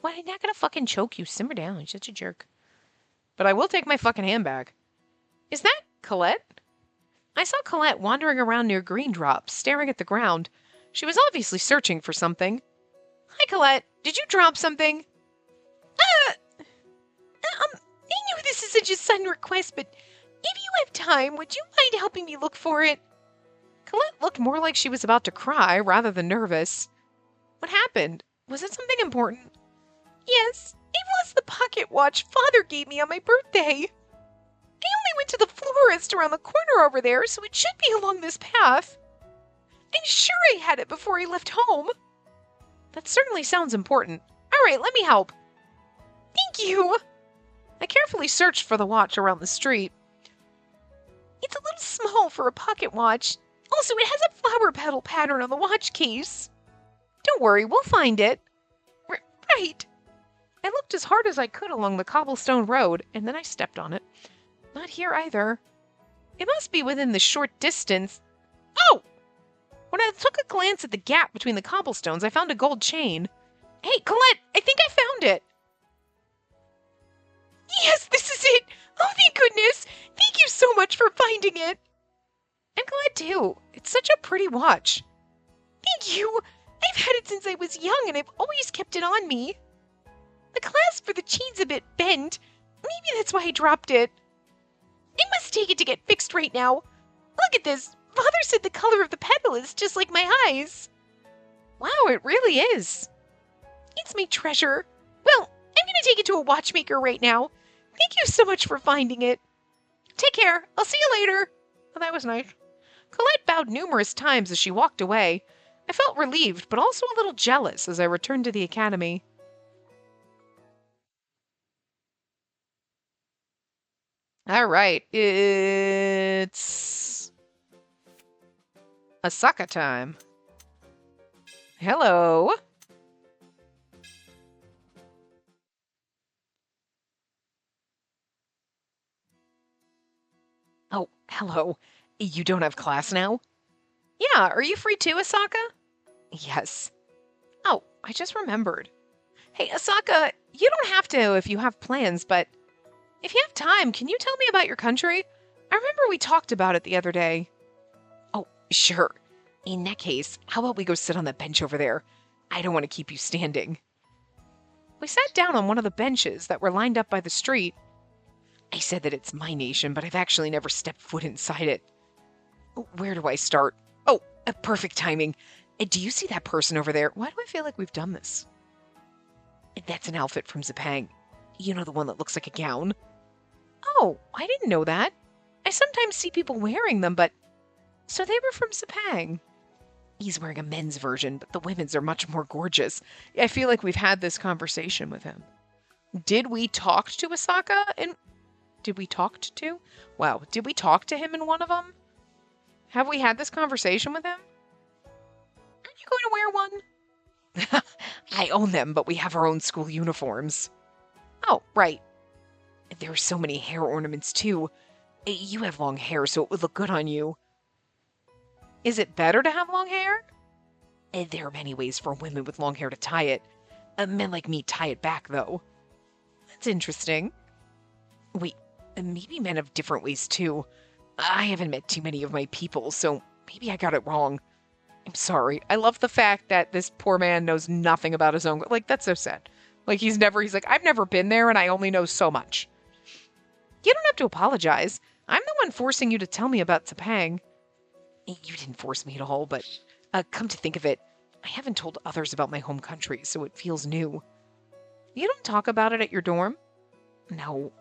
What? I'm not going to fucking choke you. Simmer down. You're such a jerk. But I will take my fucking hand back. Is that Colette? I saw Colette wandering around near Green Drops, staring at the ground. She was obviously searching for something. Hi, Colette. Did you drop something? I know this is such a sudden request, but if you have time, would you mind helping me look for it? Colette looked more like she was about to cry rather than nervous. What happened? Was it something important? Yes, it was the pocket watch Father gave me on my birthday. I only went to the florist around the corner over there, so it should be along this path. I'm sure I had it before I left home. That certainly sounds important. All right, let me help. Thank you. I carefully searched for the watch around the street. It's a little small for a pocket watch. Also, it has a flower petal pattern on the watch case. Don't worry, we'll find it. Right. I looked as hard as I could along the cobblestone road, and then I stepped on it. Not here either. It must be within the short distance. Oh! When I took a glance at the gap between the cobblestones, I found a gold chain. Hey, Colette, I think I found it. Yes, this is it. Oh, thank goodness. Thank you so much for finding it. I'm glad too. It's such a pretty watch. Thank you. I've had it since I was young, and I've always kept it on me. The clasp for the chain's a bit bent. Maybe that's why I dropped it. I must take it to get fixed right now. Look at this. Father said the color of the petal is just like my eyes. Wow, it really is. It's my treasure. Well, I'm going to take it to a watchmaker right now. Thank you so much for finding it. Take care. I'll see you later. Oh, that was nice. Colette bowed numerous times as she walked away. I felt relieved, but also a little jealous as I returned to the academy. All right, it's Asaka time. Hello. Oh, hello. You don't have class now? Yeah, are you free too, Asaka? Yes. Oh, I just remembered. Hey, Asaka, you don't have to if you have plans, but if you have time, can you tell me about your country? I remember we talked about it the other day. Oh, sure. In that case, how about we go sit on that bench over there? I don't want to keep you standing. We sat down on one of the benches that were lined up by the street. I said that it's my nation, but I've actually never stepped foot inside it. Where do I start? Oh, perfect timing. Do you see that person over there? Why do I feel like we've done this? That's an outfit from Zapang. You know, the one that looks like a gown? Oh, I didn't know that. I sometimes see people wearing them, but... So they were from Zapang. He's wearing a men's version, but the women's are much more gorgeous. I feel like we've had this conversation with him. Did we talk to Asaka? Did we talk to? Wow, did we talk to him in one of them? Have we had this conversation with him? Aren't you going to wear one? I own them, but we have our own school uniforms. Oh, right. There are so many hair ornaments, too. You have long hair, so it would look good on you. Is it better to have long hair? There are many ways for women with long hair to tie it. Men like me tie it back, though. That's interesting. Wait, maybe men have different ways, too. I haven't met too many of my people, so maybe I got it wrong. I'm sorry. I love the fact that this poor man knows nothing about his own... Like, that's so sad. Like, he's like, I've never been there and I only know so much. You don't have to apologize. I'm the one forcing you to tell me about Zapang. You didn't force me at all, but come to think of it, I haven't told others about my home country, so it feels new. You don't talk about it at your dorm? No,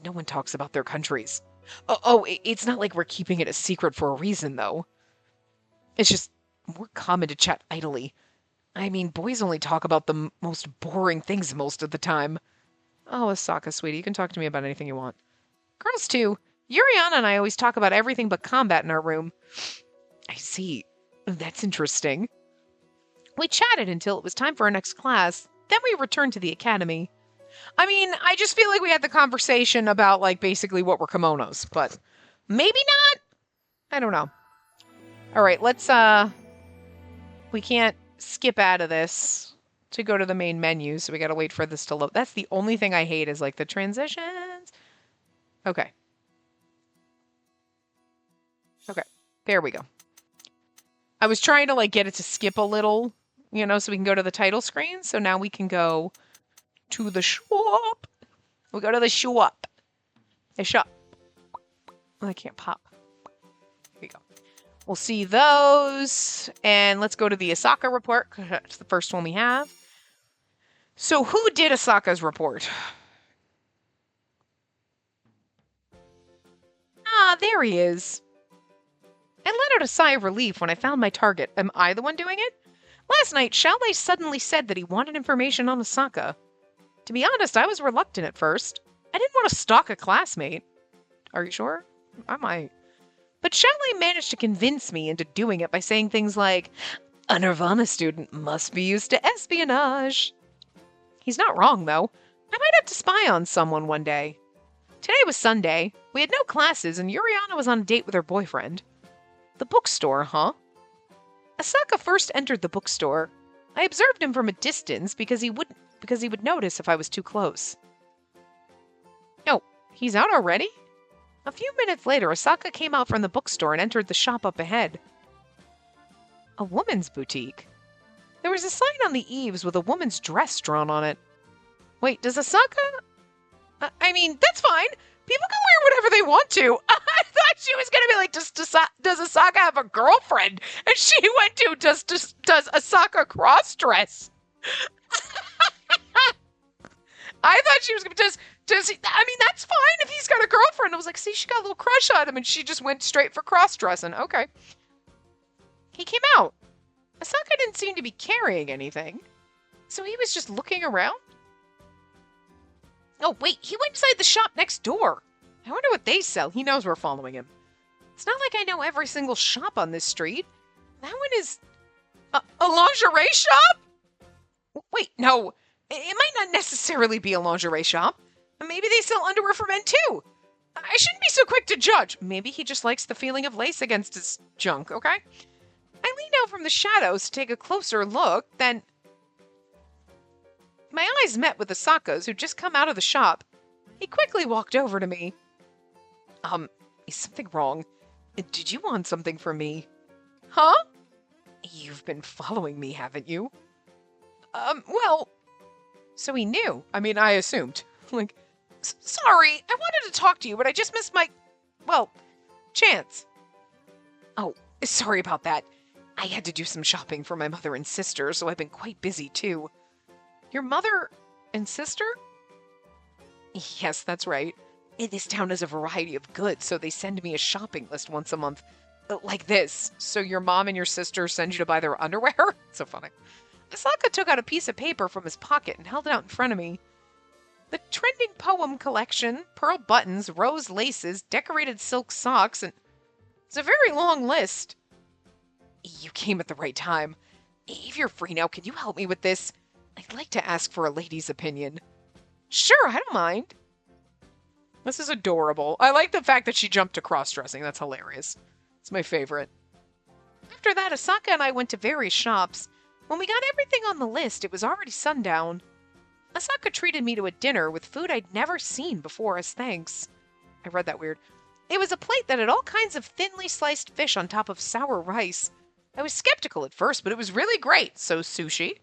no one talks about their countries. It's not like we're keeping it a secret for a reason, though. It's just more common to chat idly. I mean, boys only talk about the most boring things most of the time. Oh, Asaka, sweetie, you can talk to me about anything you want. Girls, too. Yuriana and I always talk about everything but combat in our room. I see. That's interesting. We chatted until it was time for our next class. Then we returned to the academy. I mean, I just feel like we had the conversation about, like, basically what were kimonos, but maybe not? I don't know. All right, let's, we can't skip out of this to go to the main menu, so we gotta wait for this to load. That's the only thing I hate is, like, the transitions. Okay. Okay, there we go. I was trying to, like, get it to skip a little, you know, so we can go to the title screen. So now we can go to the shop. We go to the shop. The shop. Oh, I can't pop. Here we go. We'll see those. And let's go to the Asaka report, because that's the first one we have. So who did Asaka's report? Ah, there he is. I let out a sigh of relief when I found my target. Am I the one doing it? Last night, Xiaolei suddenly said that he wanted information on Asaka. To be honest, I was reluctant at first. I didn't want to stalk a classmate. Are you sure? I might. But Xiaolei managed to convince me into doing it by saying things like, a Nirvana student must be used to espionage. He's not wrong, though. I might have to spy on someone one day. Today was Sunday. We had no classes, and Yuriana was on a date with her boyfriend. The bookstore, huh? Asaka first entered the bookstore. I observed him from a distance because he would notice if I was too close. Oh, he's out already? A few minutes later, Asaka came out from the bookstore and entered the shop up ahead. A woman's boutique. There was a sign on the eaves with a woman's dress drawn on it. Wait, does Asaka... I mean, that's fine. People can wear whatever they want to. I thought she was going to be like, does Asaka have a girlfriend? And she went to, does Asaka cross-dress? I thought she was going to, does he, I mean, that's fine if he's got a girlfriend. I was like, see, she got a little crush on him, and she just went straight for cross-dressing. Okay. He came out. Asaka didn't seem to be carrying anything. So he was just looking around? Oh, wait, he went inside the shop next door. I wonder what they sell. He knows we're following him. It's not like I know every single shop on this street. That one is... a lingerie shop? Wait, no. It might not necessarily be a lingerie shop. Maybe they sell underwear for men, too. I shouldn't be so quick to judge. Maybe he just likes the feeling of lace against his junk, okay? I leaned out from the shadows to take a closer look, then my eyes met with Asaka's, who'd just come out of the shop. He quickly walked over to me. Is something wrong? Did you want something from me? Huh? You've been following me, haven't you? Well, so he knew. I mean, I assumed. Like, sorry, I wanted to talk to you, but I just missed my, well, chance. Oh, sorry about that. I had to do some shopping for my mother and sister, so I've been quite busy, too. Your mother and sister? Yes, that's right. This town has a variety of goods, so they send me a shopping list once a month. Like this. So your mom and your sister send you to buy their underwear? So funny. Asaka took out a piece of paper from his pocket and held it out in front of me. The trending poem collection, pearl buttons, rose laces, decorated silk socks, and it's a very long list. You came at the right time. If you're free now, can you help me with this? I'd like to ask for a lady's opinion. Sure, I don't mind. This is adorable. I like the fact that she jumped to cross-dressing. That's hilarious. It's my favorite. After that, Asaka and I went to various shops. When we got everything on the list, it was already sundown. Asaka treated me to a dinner with food I'd never seen before as thanks. I read that weird. It was a plate that had all kinds of thinly sliced fish on top of sour rice. I was skeptical at first, but it was really great, so sushi.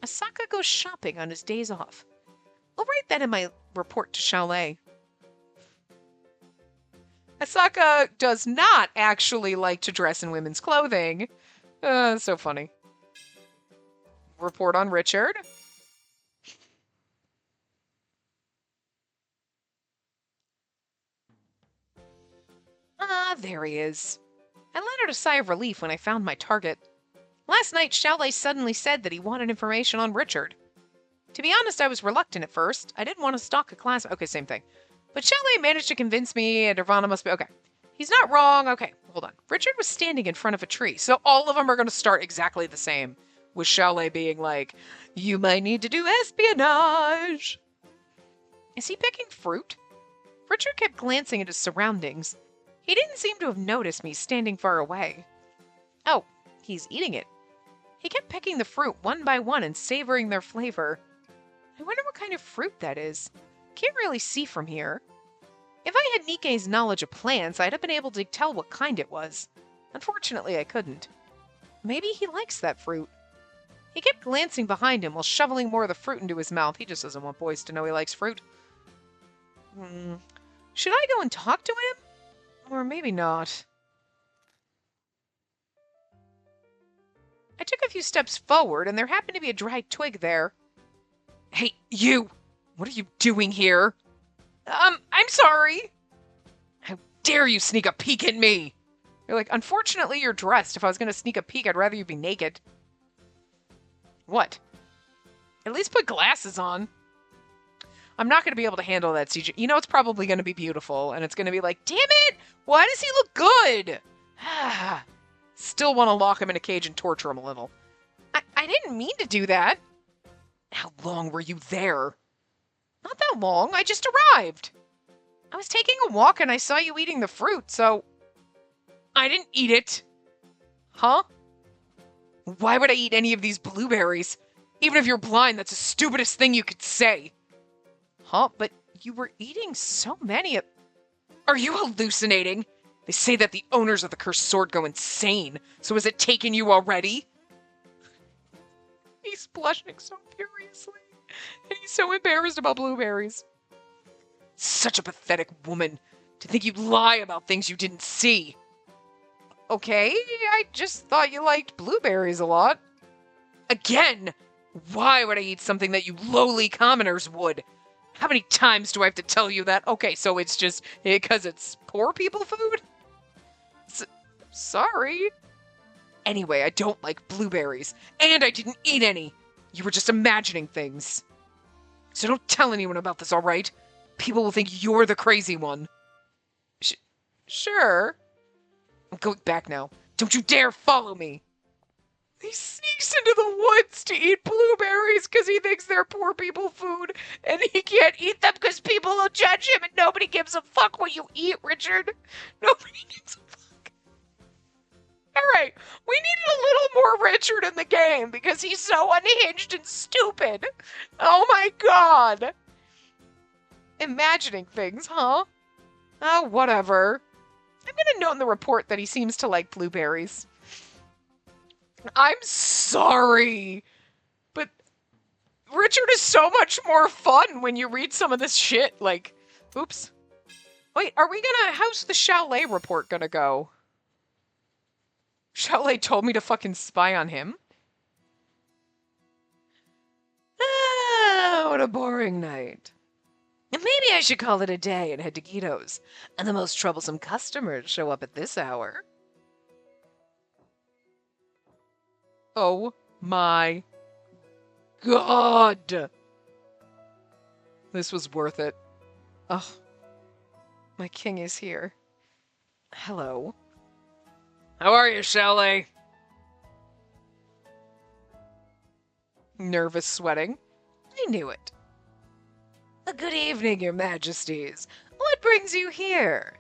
Asaka goes shopping on his days off. I'll write that in my report to Chalet. Asaka does not actually like to dress in women's clothing. So funny. Report on Richard. Ah, there he is. I let out a sigh of relief when I found my target. Last night, Chalet suddenly said that he wanted information on Richard. To be honest, I was reluctant at first. I didn't want to stalk a class. Okay, same thing. But Chalet managed to convince me, and Nirvana must be... Okay. He's not wrong. Okay, hold on. Richard was standing in front of a tree, so all of them are going to start exactly the same. With Chalet being like, you might need to do espionage. Is he picking fruit? Richard kept glancing at his surroundings. He didn't seem to have noticed me standing far away. Oh, he's eating it. He kept picking the fruit one by one and savoring their flavor. I wonder what kind of fruit that is. Can't really see from here. If I had Nikke's knowledge of plants, I'd have been able to tell what kind it was. Unfortunately, I couldn't. Maybe he likes that fruit. He kept glancing behind him while shoveling more of the fruit into his mouth. He just doesn't want boys to know he likes fruit. Should I go and talk to him? Or maybe not. I took a few steps forward, and there happened to be a dried twig there. Hey, you! What are you doing here? I'm sorry. How dare you sneak a peek at me? You're like, unfortunately, you're dressed. If I was going to sneak a peek, I'd rather you be naked. What? At least put glasses on. I'm not going to be able to handle that, CJ. You know it's probably going to be beautiful, and it's going to be like, damn it! Why does he look good? Still want to lock him in a cage and torture him a little. I didn't mean to do that. How long were you there? Not that long. I just arrived. I was taking a walk and I saw you eating the fruit, so... I didn't eat it. Huh? Why would I eat any of these blueberries? Even if you're blind, that's the stupidest thing you could say. Huh? But you were eating so many of... Are you hallucinating? They say that the owners of the cursed sword go insane, so has it taken you already? He's blushing so furiously, and he's so embarrassed about blueberries. Such a pathetic woman, to think you'd lie about things you didn't see. Okay, I just thought you liked blueberries a lot. Again, why would I eat something that you lowly commoners would? How many times do I have to tell you that? Okay, so it's just because it's poor people food? Sorry. Anyway, I don't like blueberries, and I didn't eat any. You were just imagining things. So don't tell anyone about this, all right? People will think you're the crazy one. Sure. I'm going back now. Don't you dare follow me. He sneaks into the woods to eat blueberries because he thinks they're poor people food, and he can't eat them because people will judge him, and nobody gives a fuck what you eat, Richard. Nobody gives a fuck. All right, we needed a little more Richard in the game because he's so unhinged and stupid. Oh my god. Imagining things, huh? Oh, whatever. I'm gonna note in the report that he seems to like blueberries. I'm sorry, but Richard is so much more fun when you read some of this shit. Like, oops. Wait, how's the Chalet report gonna go? Chalet told me to fucking spy on him? Ah, what a boring night. Maybe I should call it a day and head to Guido's. And the most troublesome customers show up at this hour. Oh my god! This was worth it. Oh, my king is here. Hello. How are you, Chalet? Nervous sweating. I knew it. Good evening, your majesties. What brings you here?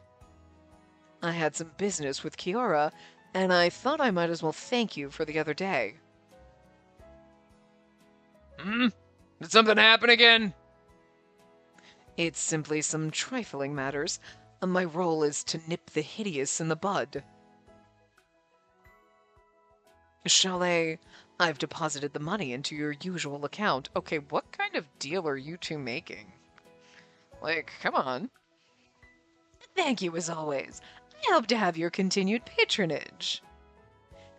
I had some business with Kiora, and I thought I might as well thank you for the other day. Did something happen again? It's simply some trifling matters. My role is to nip the hideous in the bud. Chalet, I've deposited the money into your usual account. Okay, what kind of deal are you two making? Like, come on. Thank you as always. I hope to have your continued patronage.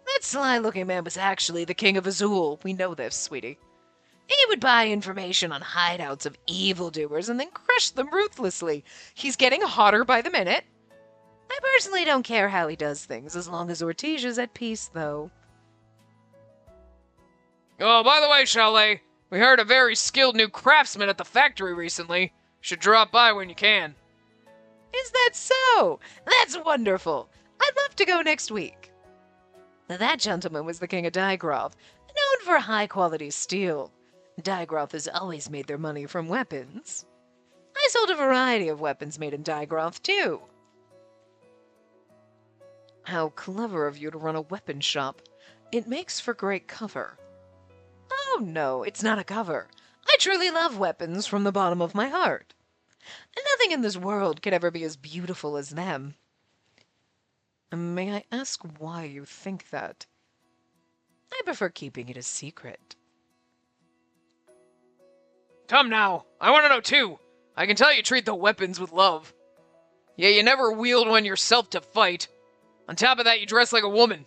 That sly-looking man was actually the King of Azul. We know this, sweetie. He would buy information on hideouts of evildoers and then crush them ruthlessly. He's getting hotter by the minute. I personally don't care how he does things, as long as Ortesia's at peace, though. Oh, by the way, Chalet, we hired a very skilled new craftsman at the factory recently. Should drop by when you can. Is that so? That's wonderful. I'd love to go next week. That gentleman was the King of Digroth, known for high-quality steel. Digroth has always made their money from weapons. I sold a variety of weapons made in Digroth, too. How clever of you to run a weapon shop. It makes for great cover. Oh, no, it's not a cover. I truly love weapons from the bottom of my heart. Nothing in this world could ever be as beautiful as them. May I ask why you think that? I prefer keeping it a secret. Come now, I want to know too. I can tell you treat the weapons with love. Yeah, you never wield one yourself to fight. On top of that, you dress like a woman.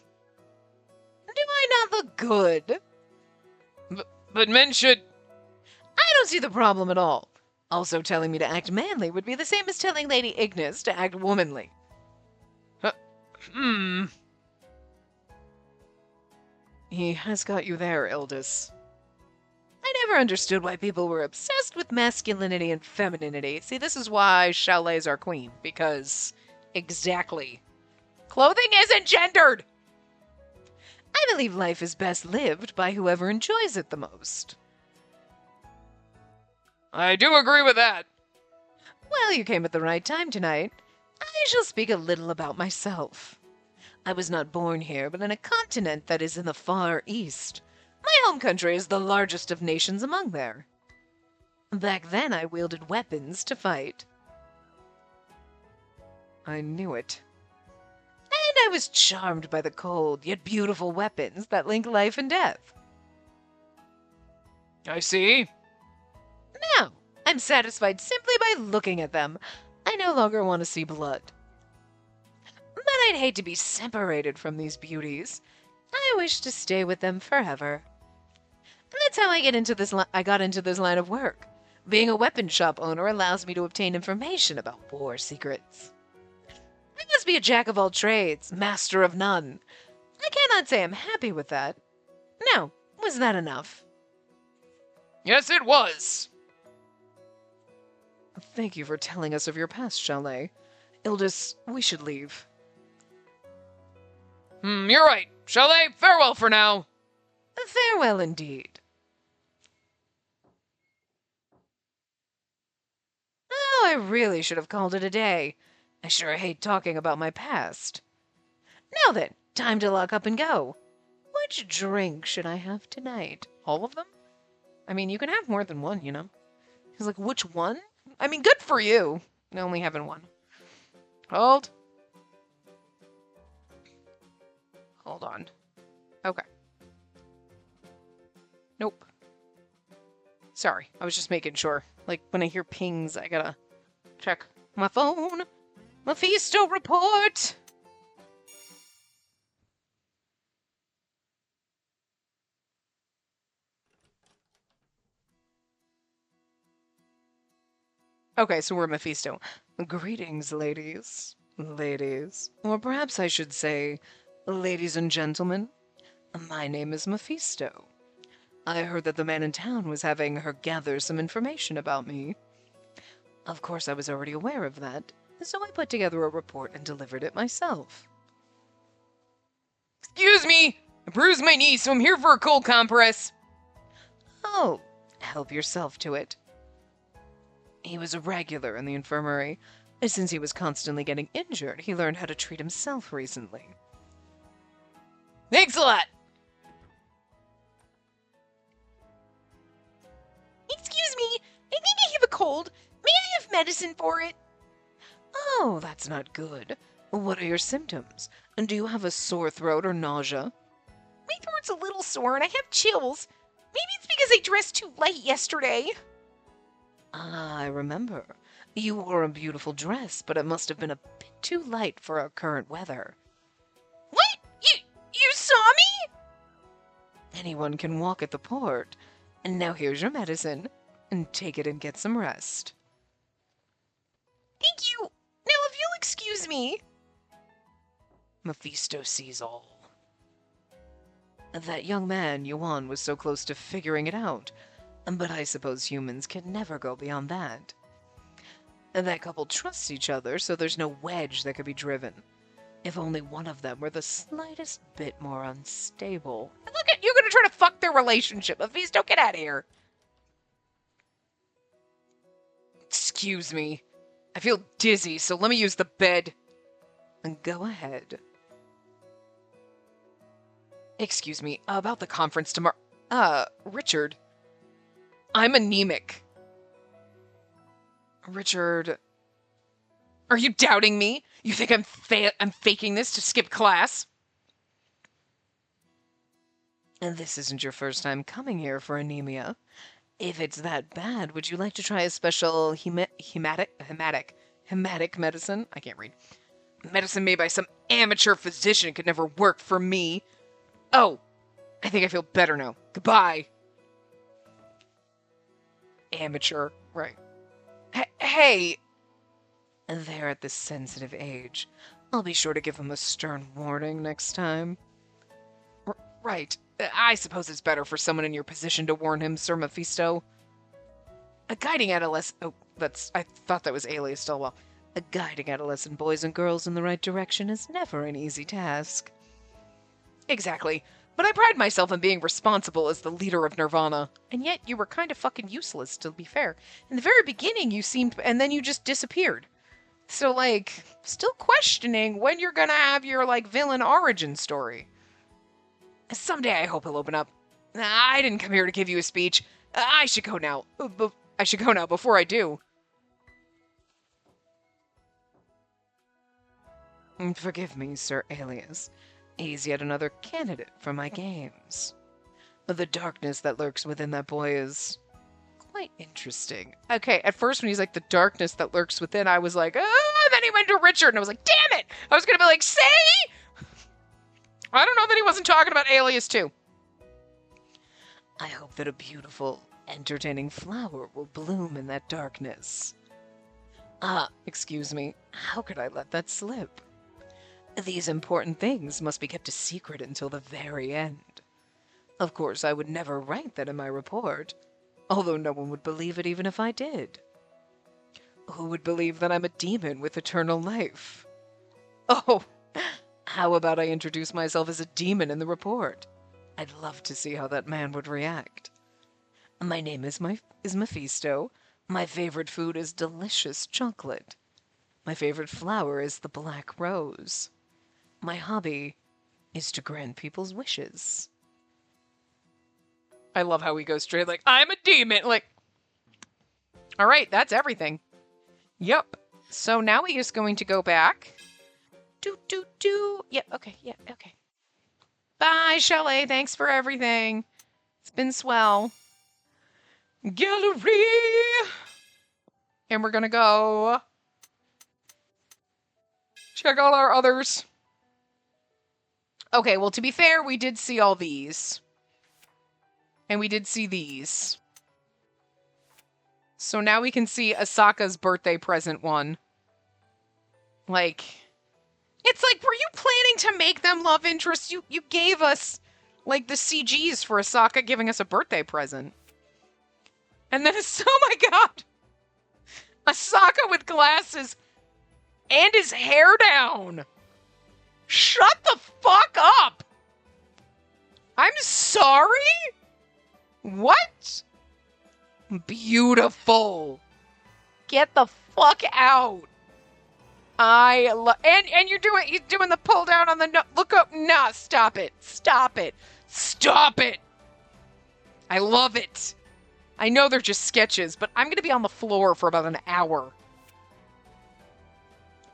Do I not look good? But men should... I don't see the problem at all. Also, telling me to act manly would be the same as telling Lady Ignis to act womanly. He has got you there, Ildis. I never understood why people were obsessed with masculinity and femininity. See, this is why Chalet's our queen, because... Exactly. Clothing isn't gendered! I believe life is best lived by whoever enjoys it the most. I do agree with that. Well, you came at the right time tonight. I shall speak a little about myself. I was not born here, but in a continent that is in the far east. My home country is the largest of nations among there. Back then, I wielded weapons to fight. I knew it. And I was charmed by the cold, yet beautiful weapons that link life and death. I see. Now, I'm satisfied simply by looking at them. I no longer want to see blood. But I'd hate to be separated from these beauties. I wish to stay with them forever. That's how I got into this line of work. Being a weapon shop owner allows me to obtain information about war secrets. I must be a jack of all trades, master of none. I cannot say I'm happy with that. Now, was that enough? Yes, it was. Thank you for telling us of your past, Chalet. Ildis, we should leave. You're right. Chalet, farewell for now. Farewell indeed. Oh, I really should have called it a day. I sure hate talking about my past. Now then, time to lock up and go. Which drink should I have tonight? All of them? I mean, you can have more than one, you know. He's like, which one? I mean, good for you. Only having one. Hold. Hold on. Okay. Nope. Sorry, I was just making sure. Like, when I hear pings, I gotta check my phone. Mephisto report! Okay, so we're Mephisto. Greetings, ladies. Ladies. Or perhaps I should say, ladies and gentlemen. My name is Mephisto. I heard that the man in town was having her gather some information about me. Of course, I was already aware of that, so I put together a report and delivered it myself. Excuse me! I bruised my knee, so I'm here for a cold compress. Oh, help yourself to it. He was a regular in the infirmary. Since he was constantly getting injured, he learned how to treat himself recently. Thanks a lot! Excuse me, I think I have a cold. May I have medicine for it? Oh, that's not good. What are your symptoms? And do you have a sore throat or nausea? My throat's a little sore and I have chills. Maybe it's because I dressed too light yesterday. Ah, I remember. You wore a beautiful dress, but it must have been a bit too light for our current weather. What? You saw me? Anyone can walk at the port. And now here's your medicine. And take it and get some rest. Thank you. Now if you'll excuse me. Mephisto sees all. That young man, Yuan, was so close to figuring it out. But I suppose humans can never go beyond that. That couple trusts each other, so there's no wedge that could be driven. If only one of them were the slightest bit more unstable. Look at you gonna try to fuck their relationship. Mephisto, get out of here. Excuse me. I feel dizzy, so let me use the bed. Go ahead. Excuse me, about the conference tomorrow. Richard. I'm anemic. Richard. Are you doubting me? You think I'm faking this to skip class? And this isn't your first time coming here for anemia. If it's that bad, would you like to try a special hematic medicine? I can't read. Medicine made by some amateur physician could never work for me. Oh, I think I feel better now. Goodbye. Amateur, right. Hey! They're at this sensitive age. I'll be sure to give them a stern warning next time. Right. I suppose it's better for someone in your position to warn him, Sir Mephisto. A guiding adolescent... Oh, I thought that was Alias Stillwell. A guiding adolescent boys and girls in the right direction is never an easy task. Exactly. But I pride myself in being responsible as the leader of Nirvana. And yet you were kind of fucking useless, to be fair. In the very beginning you seemed... And then you just disappeared. So, like, still questioning when you're gonna have your, like, villain origin story. Someday I hope he'll open up. I didn't come here to give you a speech. I should go now. I should go now before I do. Forgive me, Sir Alias. He's yet another candidate for my games. The darkness that lurks within that boy is quite interesting. Okay, at first when he's like, the darkness that lurks within, I was like, oh, and then he went to Richard, and I was like, damn it! I was gonna be like, say! I don't know that he wasn't talking about Alias too. I hope that a beautiful, entertaining flower will bloom in that darkness. Ah, excuse me, how could I let that slip? These important things must be kept a secret until the very end. Of course, I would never write that in my report, although no one would believe it even if I did. Who would believe that I'm a demon with eternal life? Oh, how about I introduce myself as a demon in the report? I'd love to see how that man would react. My name is Mephisto. My favorite food is delicious chocolate. My favorite flower is the black rose. My hobby is to grant people's wishes. I love how he goes straight like, I'm a demon. Like, all right, that's everything. Yep. So now he is going to go back. Yep, okay, yeah, okay. Bye, Chalet. Thanks for everything. It's been swell. Gallery! And we're gonna go check out our others. Okay, well, to be fair, we did see all these. And we did see these. So now we can see Asaka's birthday present one. Like, it's like, were you planning to make them love interests? You gave us, like, the CGs for Asaka giving us a birthday present. And then it's, oh my god! Asaka with glasses and his hair down! Shut the fuck up! I'm sorry? What? Beautiful. Get the fuck out. And you're doing the pull down on the look up. Nah, stop it. Stop it. Stop it. I love it. I know they're just sketches, but I'm going to be on the floor for about an hour.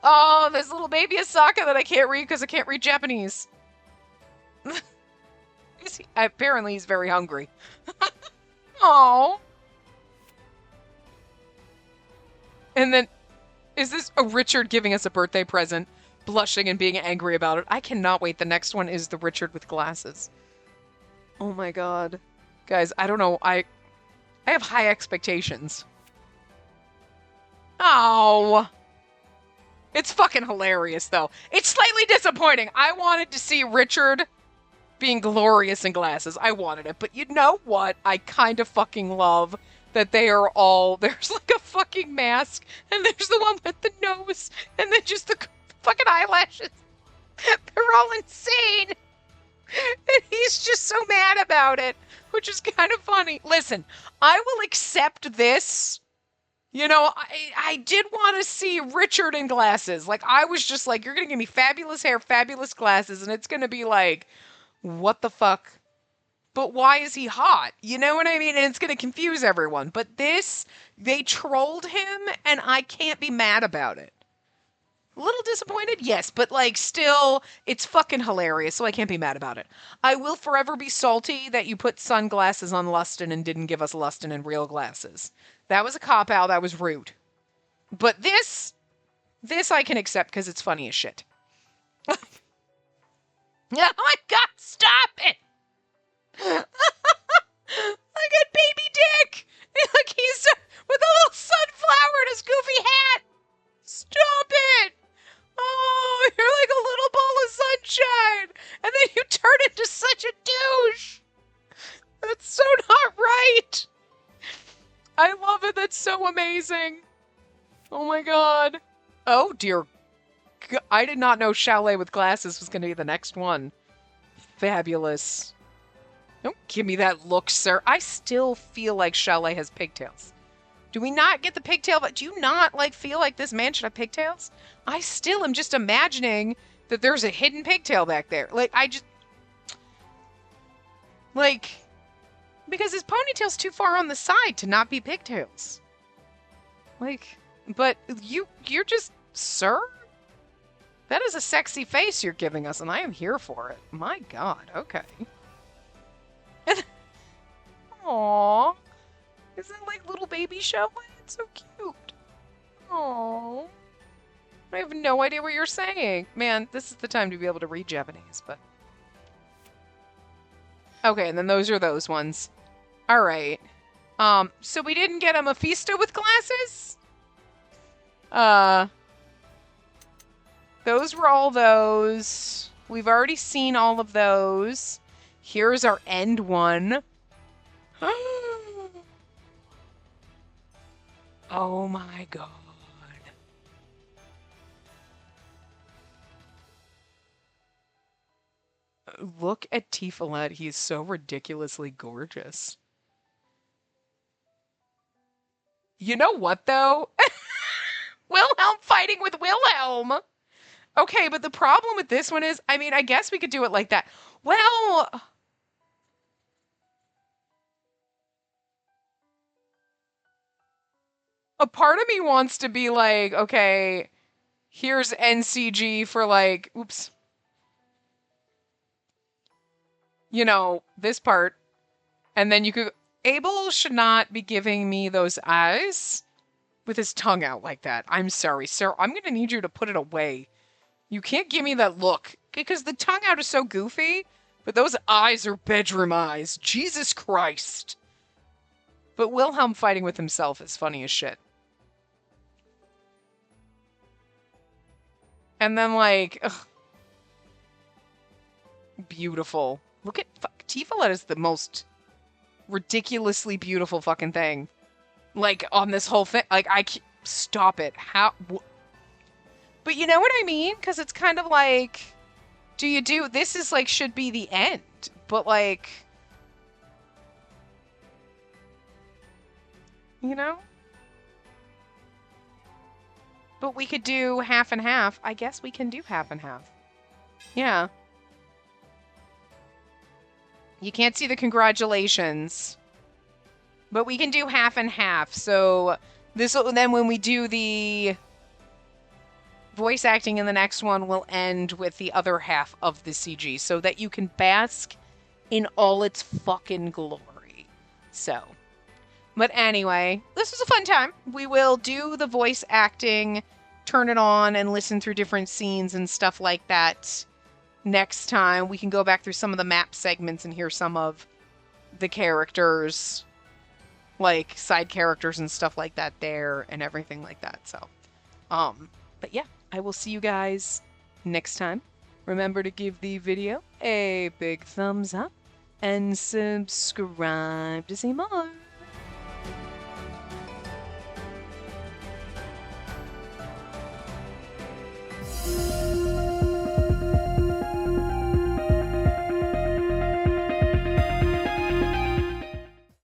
Oh, this little baby Asaka that I can't read because I can't read Japanese. Apparently he's very hungry. Oh. And then, is this a Richard giving us a birthday present, blushing and being angry about it? I cannot wait. The next one is the Richard with glasses. Oh my god. Guys, I don't know. I have high expectations. Oh. It's fucking hilarious, though. It's slightly disappointing. I wanted to see Richard being glorious in glasses. I wanted it. But you know what? I kind of fucking love that they are all... There's like a fucking mask, and there's the one with the nose, and then just the fucking eyelashes. They're all insane. And he's just so mad about it, which is kind of funny. Listen, I will accept this. You know, I did want to see Richard in glasses. Like, I was just like, you're going to give me fabulous hair, fabulous glasses, and it's going to be like, what the fuck? But why is he hot? You know what I mean? And it's going to confuse everyone. But this, they trolled him, and I can't be mad about it. A little disappointed? Yes, but like still, it's fucking hilarious, so I can't be mad about it. I will forever be salty that you put sunglasses on Lustin and didn't give us Lustin in real glasses. That was a cop-out, that was rude. But this I can accept because it's funny as shit. Oh my god, stop it! Look at baby Dick! Look, he's with a little sunflower and his goofy hat! Stop it! Oh, you're like a little ball of sunshine! And then you turn into such a douche! That's so not right! I love it, that's so amazing! Oh my god. Oh dear. I did not know Chalet with glasses was going to be the next one. Fabulous. Don't give me that look, sir. I still feel like Chalet has pigtails. Do we not get the pigtail? But do you not like feel like this man should have pigtails? I still am just imagining that there's a hidden pigtail back there. Like, because his ponytail's too far on the side to not be pigtails. Like, but you're just, sir? That is a sexy face you're giving us, and I am here for it. My god, okay. Aww. Is that like little baby Chalet? It's so cute. Aww. I have no idea what you're saying. Man, this is the time to be able to read Japanese, but... Okay, and then those are those ones. Alright. So we didn't get a Mephisto with glasses? Those were all those. We've already seen all of those. Here's our end one. Oh my god. Look at Tifolet. He's so ridiculously gorgeous. You know what, though? Wilhelm fighting with Wilhelm. Okay, but the problem with this one is, I mean, I guess we could do it like that. Well, a part of me wants to be like, okay, here's NCG for like, oops, you know, this part. And then you could, Abel should not be giving me those eyes with his tongue out like that. I'm sorry, sir. I'm going to need you to put it away. You can't give me that look because the tongue out is so goofy, but those eyes are bedroom eyes. Jesus Christ. But Wilhelm fighting with himself is funny as shit. And then, like, ugh, beautiful. Look at Tifolet is the most ridiculously beautiful fucking thing. Like, on this whole thing. Like, stop it. How? But you know what I mean? Because it's kind of like, this is like, should be the end. But like, you know? But we could do half and half. I guess we can do half and half. Yeah. You can't see the congratulations. But we can do half and half. So this will, then when we do the voice acting in the next one, we'll end with the other half of the CG so that you can bask in all its fucking glory. So, but anyway, this was a fun time. We will do the voice acting, turn it on, and listen through different scenes and stuff like that next time. We can go back through some of the map segments and hear some of the characters, like side characters and stuff like that there and everything like that. So, but yeah, I will see you guys next time. Remember to give the video a big thumbs up and subscribe to see more.